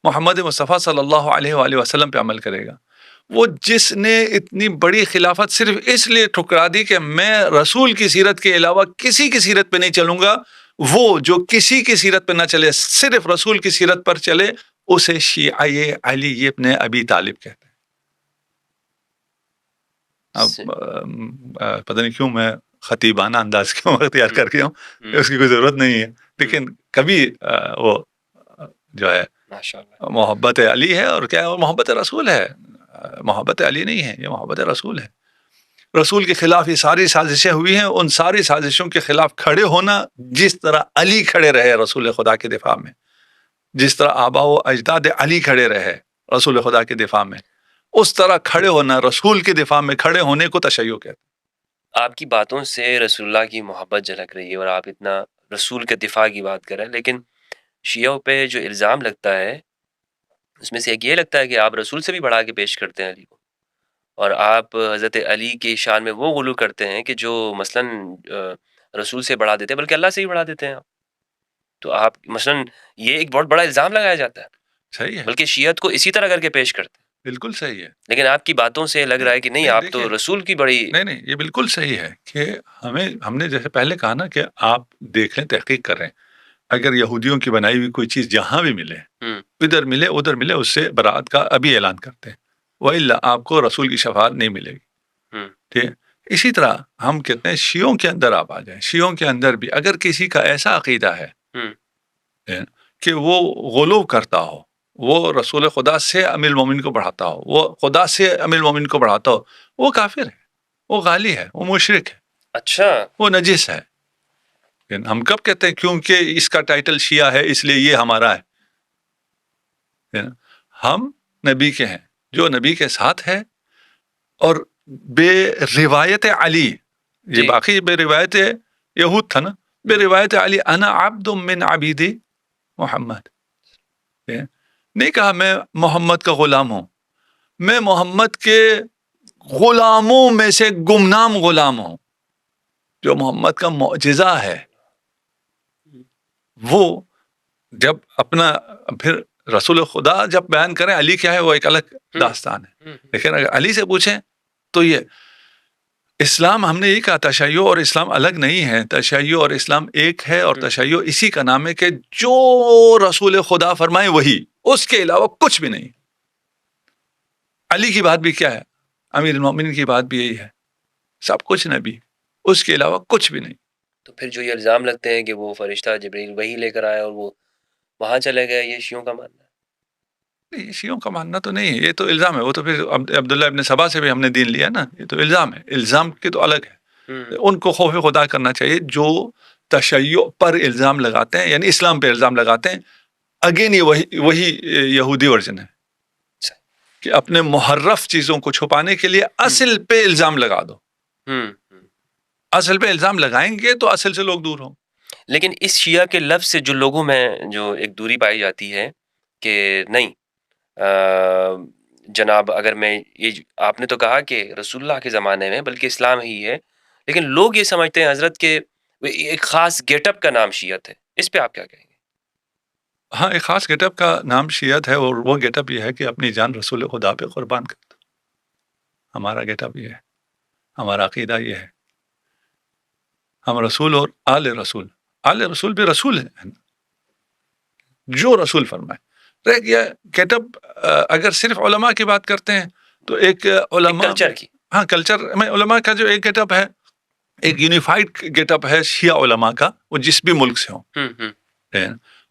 محمد مصطفیٰ صلی اللہ علیہ وآلہ وسلم پہ عمل کرے گا. وہ جس نے اتنی بڑی خلافت صرف اس لیے ٹھکرا دی کہ میں رسول کی سیرت کے علاوہ کسی کی سیرت پہ نہیں چلوں گا، وہ جو کسی کی سیرت پہ نہ چلے صرف رسول کی سیرت پر چلے اسے شیعہ علی ابن ابی طالب کہتے ہیں. اب پتہ نہیں کیوں میں خطیبانہ انداز کیوں اختیار کر کے ہوں، اس کی کوئی ضرورت نہیں ہے، لیکن کبھی وہ جو ہے محبت علی ہے اور کیا ہے، اور محبت رسول ہے. محبت علی نہیں ہے، یہ محبت رسول ہے. رسول کے خلاف یہ ساری سازشیں ہوئی ہیں، ان ساری سازشوں کے خلاف کھڑے ہونا جس طرح علی کھڑے رہے رسول خدا کے دفاع میں، جس طرح آبا و اجداد علی کھڑے رہے رسول خدا کے دفاع میں، اس طرح کھڑے ہونا رسول کے دفاع میں کھڑے ہونے کو تشیع کہتے ہیں. آپ کی باتوں سے رسول اللہ کی محبت جھلک رہی ہے اور آپ اتنا رسول کے دفاع کی بات کر رہے ہیں، لیکن شیعوں پہ جو الزام لگتا ہے اس میں سے ایک یہ لگتا ہے کہ آپ رسول سے بھی بڑھا کے پیش کرتے ہیں علی کو، اور آپ حضرت علی کی شان میں وہ غلو کرتے ہیں کہ جو مثلاً رسول سے بڑھا دیتے ہیں بلکہ اللہ سے بھی بڑھا دیتے ہیں آپ. تو آپ مثلاً یہ ایک بہت بڑا الزام لگایا جاتا ہے. صحیح ہے، بلکہ شیعت کو اسی طرح کر کے پیش کرتے ہیں. بالکل صحیح ہے، لیکن آپ کی باتوں سے لگ رہا ہے کہ نہیں آپ تو رسول کی بڑی نہیں یہ بالکل صحیح ہے کہ ہم نے جیسے پہلے کہا نا کہ آپ دیکھ لیں، تحقیق کریں، اگر یہودیوں کی بنائی ہوئی کوئی چیز جہاں بھی ملے، ادھر ملے ادھر ملے، اس سے برات کا ابھی اعلان کرتے ہیں، وَإِلَّا آپ کو رسول کی شفاعت نہیں ملے گی. ٹھیک، اسی طرح ہم کہتے ہیں شیعوں کے اندر آپ آ جائیں، شیعوں کے اندر بھی اگر کسی کا ایسا عقیدہ ہے کہ وہ غلو کرتا ہو، وہ رسول خدا سے امیر المومنین کو بڑھاتا ہو، وہ خدا سے امیر المومنین کو بڑھاتا ہو، وہ کافر ہے، وہ غالی ہے، وہ مشرک ہے، اچھا وہ نجس ہے. ہم کب کہتے ہیں کیونکہ اس کا ٹائٹل شیعہ ہے اس لیے یہ ہمارا ہے؟ ہم نبی کے ہیں، جو نبی کے ساتھ ہے، اور بے روایت علی، یہ باقی بے روایت یہود تھا نا، بے روایت علی انا عبد من عبید محمد، نہیں کہا میں محمد کا غلام ہوں، میں محمد کے غلاموں میں سے گمنام غلام ہوں. جو محمد کا معجزہ ہے وہ جب اپنا پھر رسول خدا جب بیان کریں علی کیا ہے وہ ایک الگ داستان ہے، لیکن اگر علی سے پوچھیں تو یہ اسلام ہم نے یہ کہا تشیع اور اسلام الگ نہیں ہے، تشیع اور اسلام ایک ہے، اور تشیع اسی کا نام ہے کہ جو رسول خدا فرمائے وہی، اس کے علاوہ کچھ بھی نہیں. علی کی بات بھی کیا ہے، امیر المومنین کی بات بھی یہی ہے، سب کچھ نبی، اس کے علاوہ کچھ بھی نہیں. تو پھر جو یہ الزام لگتے ہیں کہ وہ فرشتہ جبریل وہی لے کر آیا اور وہ وہاں چلے گئے، یہ شیعوں کا ماننا ہے؟ یہ شیعوں کا ماننا تو نہیں ہے، یہ تو الزام ہے. وہ تو پھر عبداللہ ابن سبا سے بھی ہم نے دین لیا نا، یہ تو الزام ہے، الزام کے تو الگ ہے. ان کو خوف خدا کرنا چاہیے جو تشیع پر الزام لگاتے ہیں، یعنی اسلام پہ الزام لگاتے ہیں. اگین یہ وہی یہودی ورژن ہے کہ اپنے محرف چیزوں کو چھپانے کے لیے اصل پہ الزام لگا دو، اصل پہ الزام لگائیں گے تو اصل سے لوگ دور ہوں. لیکن اس شیعہ کے لفظ سے جو لوگوں میں جو ایک دوری پائی جاتی ہے کہ نہیں جناب، اگر میں یہ آپ نے تو کہا کہ رسول اللہ کے زمانے میں بلکہ اسلام ہی ہے، لیکن لوگ یہ سمجھتے ہیں حضرت کہ ایک خاص گیٹ اپ کا نام شیعت ہے. اس پہ آپ کیا کہیں گے؟ ہاں، ایک خاص گیٹ اپ کا نام شیعت ہے، اور وہ گیٹ اپ یہ ہے کہ اپنی جان رسول خدا پہ قربان کرتا. ہمارا گیٹ اپ یہ ہے، ہمارا عقیدہ یہ ہے. ہم رسول اور آل رسول بھی رسول ہیں، جو رسول فرمائے. رہ گیا گیٹ اپ. اگر صرف علماء کی بات کرتے ہیں تو ایک علماء کلچر کی ہاں کلچر میں علماء کا جو ایک گیٹ اپ ہے، ایک یونیفائڈ گیٹ اپ ہے شیعہ علماء کا، وہ جس بھی ملک سے ہوں.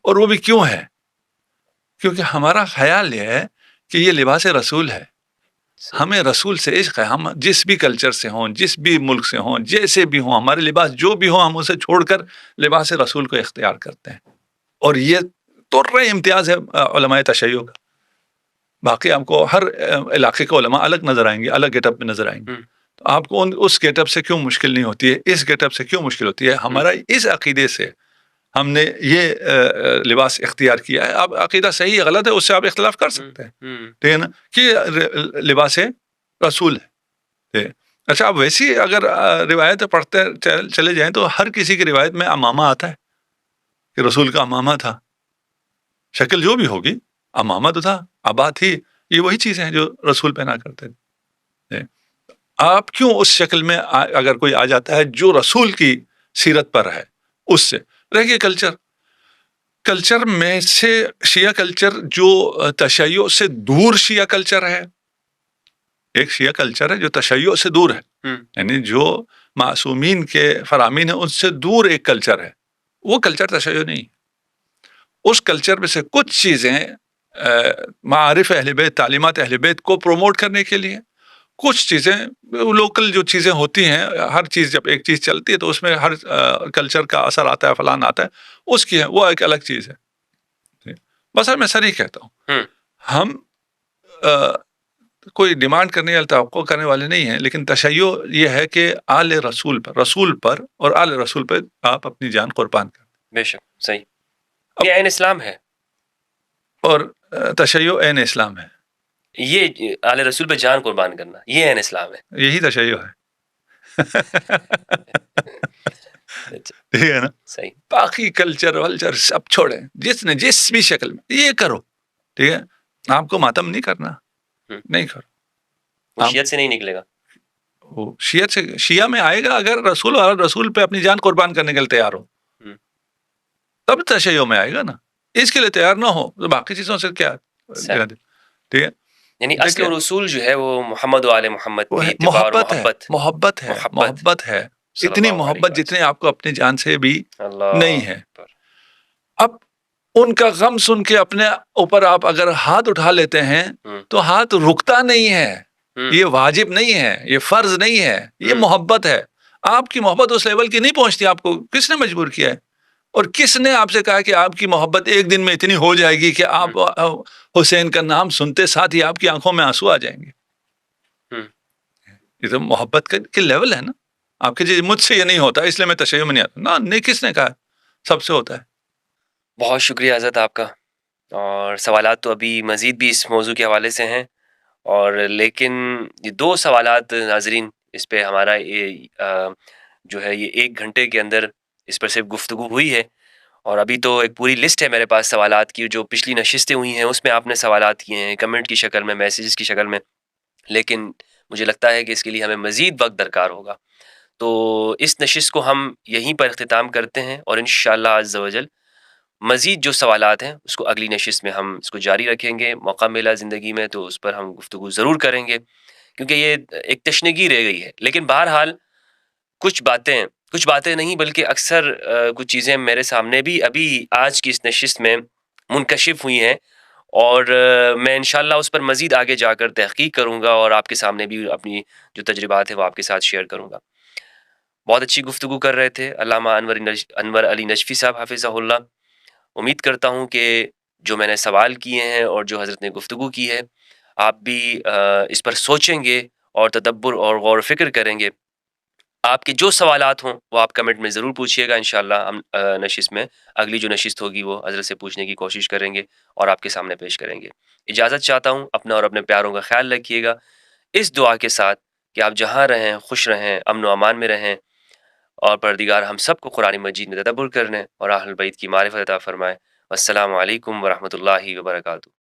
اور وہ بھی کیوں ہے؟ کیونکہ ہمارا خیال یہ ہے کہ یہ لباس رسول ہے. ہمیں رسول سے عشق ہے. ہم جس بھی کلچر سے ہوں، جس بھی ملک سے ہوں، جیسے بھی ہوں، ہمارے لباس جو بھی ہوں، ہم اسے چھوڑ کر لباس رسول کو اختیار کرتے ہیں. اور یہ طور امتیاز ہے علماء تشیع کا. باقی آپ کو ہر علاقے کے علماء الگ نظر آئیں گے، الگ گیٹ اپ میں نظر آئیں گے. تو آپ کو اس گیٹ اپ سے کیوں مشکل نہیں ہوتی ہے؟ اس گیٹ اپ سے کیوں مشکل ہوتی ہے؟ ہمارا اس عقیدے سے ہم نے یہ لباس اختیار کیا ہے. اب عقیدہ صحیح ہے غلط ہے اس سے آپ اختلاف کر سکتے ہیں، ٹھیک ہے نا، کہ لباس رسول ہے. اچھا، اب ویسی اگر روایت پڑھتے چلے جائیں تو ہر کسی کی روایت میں امامہ آتا ہے کہ رسول کا امامہ تھا. شکل جو بھی ہوگی، امامہ تو تھا، عبا تھی. یہ وہی چیزیں ہیں جو رسول پہنا کرتے تھے. آپ کیوں اس شکل میں اگر کوئی آ جاتا ہے جو رسول کی سیرت پر ہے، اس سے رہ گیا کلچر میں سے شیعہ کلچر جو تشیع سے دور شیعہ کلچر ہے. ایک شیعہ کلچر ہے جو تشیع سے دور ہے، یعنی جو معصومین کے فرامین ہیں ان سے دور ایک کلچر ہے. وہ کلچر تشیع نہیں. اس کلچر میں سے کچھ چیزیں معارف اہل بیت، تعلیمات اہل بیت کو پروموٹ کرنے کے لیے، کچھ چیزیں لوکل جو چیزیں ہوتی ہیں. ہر چیز جب ایک چیز چلتی ہے تو اس میں ہر کلچر کا اثر آتا ہے، فلان آتا ہے، اس کی ہے وہ ایک الگ چیز ہے. بس میں سر ہی کہتا ہوں، ہم کوئی ڈیمانڈ کرنے یا توقع کرنے والے نہیں ہیں، لیکن تشیع یہ ہے کہ آل رسول پر اور آل رسول پہ آپ اپنی جان قربان کریں. بے شک صحیح. یہ عین اسلام ہے، اور تشیع عین اسلام ہے. یہ آل رسول پہ جان قربان کرنا یہ عین اسلام ہے. یہی تشیع ہے. ٹھیک ہے نا. صحیح. باقی کلچر ولچر سب چھوڑیں، جس نے جس بھی شکل میں یہ کرو، ٹھیک ہے. آپ کو ماتم نہیں کرنا، نہیں کرو. وہ شیعت سے نہیں نکلے گا. وہ شیعت سے شیعہ میں آئے گا اگر رسول اور رسول پہ اپنی جان قربان کرنے کے لیے تیار ہو، تب تشیع میں آئے گا نا. اس کے لیے تیار نہ ہو تو باقی چیزوں سے کیا. ٹھیک ہے. یعنی اصل رسول جو ہے وہ محمد و آل محمد کی اتباع اور محبت ہے. اتنی محبت جتنے آپ کو اپنی جان سے بھی نہیں ہے. اب ان کا غم سن کے اپنے اوپر آپ اگر ہاتھ اٹھا لیتے ہیں تو ہاتھ رکتا نہیں ہے. یہ واجب نہیں ہے، یہ فرض نہیں ہے، یہ محبت ہے. آپ کی محبت اس لیول کی نہیں پہنچتی. آپ کو کس نے مجبور کیا ہے؟ اور کس نے آپ سے کہا کہ آپ کی محبت ایک دن میں اتنی ہو جائے گی کہ آپ حسین کا نام سنتے ساتھ ہی آپ کی آنکھوں میں آنسو آ جائیں گے؟ یہ تو محبت کے لیول ہے نا. آپ کے مجھ سے یہ نہیں ہوتا اس لیے میں تشیع میں نہیں آتا نا. کس نے کہا؟ سب سے ہوتا ہے. بہت شکریہ حضرت آپ کا. اور سوالات تو ابھی مزید بھی اس موضوع کے حوالے سے ہیں، اور لیکن یہ 2 سوالات ناظرین، اس پہ ہمارا یہ جو ہے یہ 1 گھنٹے کے اندر اس پر صرف گفتگو ہوئی ہے. اور ابھی تو ایک پوری لسٹ ہے میرے پاس سوالات کی جو پچھلی نشستیں ہوئی ہیں اس میں آپ نے سوالات کیے ہیں، کمنٹ کی شکل میں، میسیجز کی شکل میں. لیکن مجھے لگتا ہے کہ اس کے لیے ہمیں مزید وقت درکار ہوگا. تو اس نشست کو ہم یہیں پر اختتام کرتے ہیں، اور انشاءاللہ عز و جل مزید جو سوالات ہیں اس کو اگلی نشست میں ہم اس کو جاری رکھیں گے. موقع ملا زندگی میں تو اس پر ہم گفتگو ضرور کریں گے، کیونکہ یہ ایک تشنگی رہ گئی ہے. لیکن بہرحال کچھ باتیں نہیں بلکہ اکثر کچھ چیزیں میرے سامنے بھی ابھی آج کی اس نشست میں منکشف ہوئی ہیں، اور میں انشاءاللہ اس پر مزید آگے جا کر تحقیق کروں گا اور آپ کے سامنے بھی اپنی جو تجربات ہیں وہ آپ کے ساتھ شیئر کروں گا. بہت اچھی گفتگو کر رہے تھے علامہ انور علی نجفی صاحب حفظہ اللہ. امید کرتا ہوں کہ جو میں نے سوال کیے ہیں اور جو حضرت نے گفتگو کی ہے آپ بھی اس پر سوچیں گے اور تدبر اور غور و فکر کریں گے. آپ کے جو سوالات ہوں وہ آپ کمنٹ میں ضرور پوچھیے گا، انشاءاللہ ہم نشست میں اگلی جو نشست ہوگی وہ حضرت سے پوچھنے کی کوشش کریں گے اور آپ کے سامنے پیش کریں گے۔ اجازت چاہتا ہوں، اپنا اور اپنے پیاروں کا خیال رکھیے گا، اس دعا کے ساتھ کہ آپ جہاں رہیں خوش رہیں، امن و امان میں رہیں، اور پروردگار ہم سب کو قرآن مجید میں تدبر کرنے اور اہل بیت کی معرفت عطا فرمائے۔ والسلام علیکم ورحمۃ اللہ وبرکاتہ۔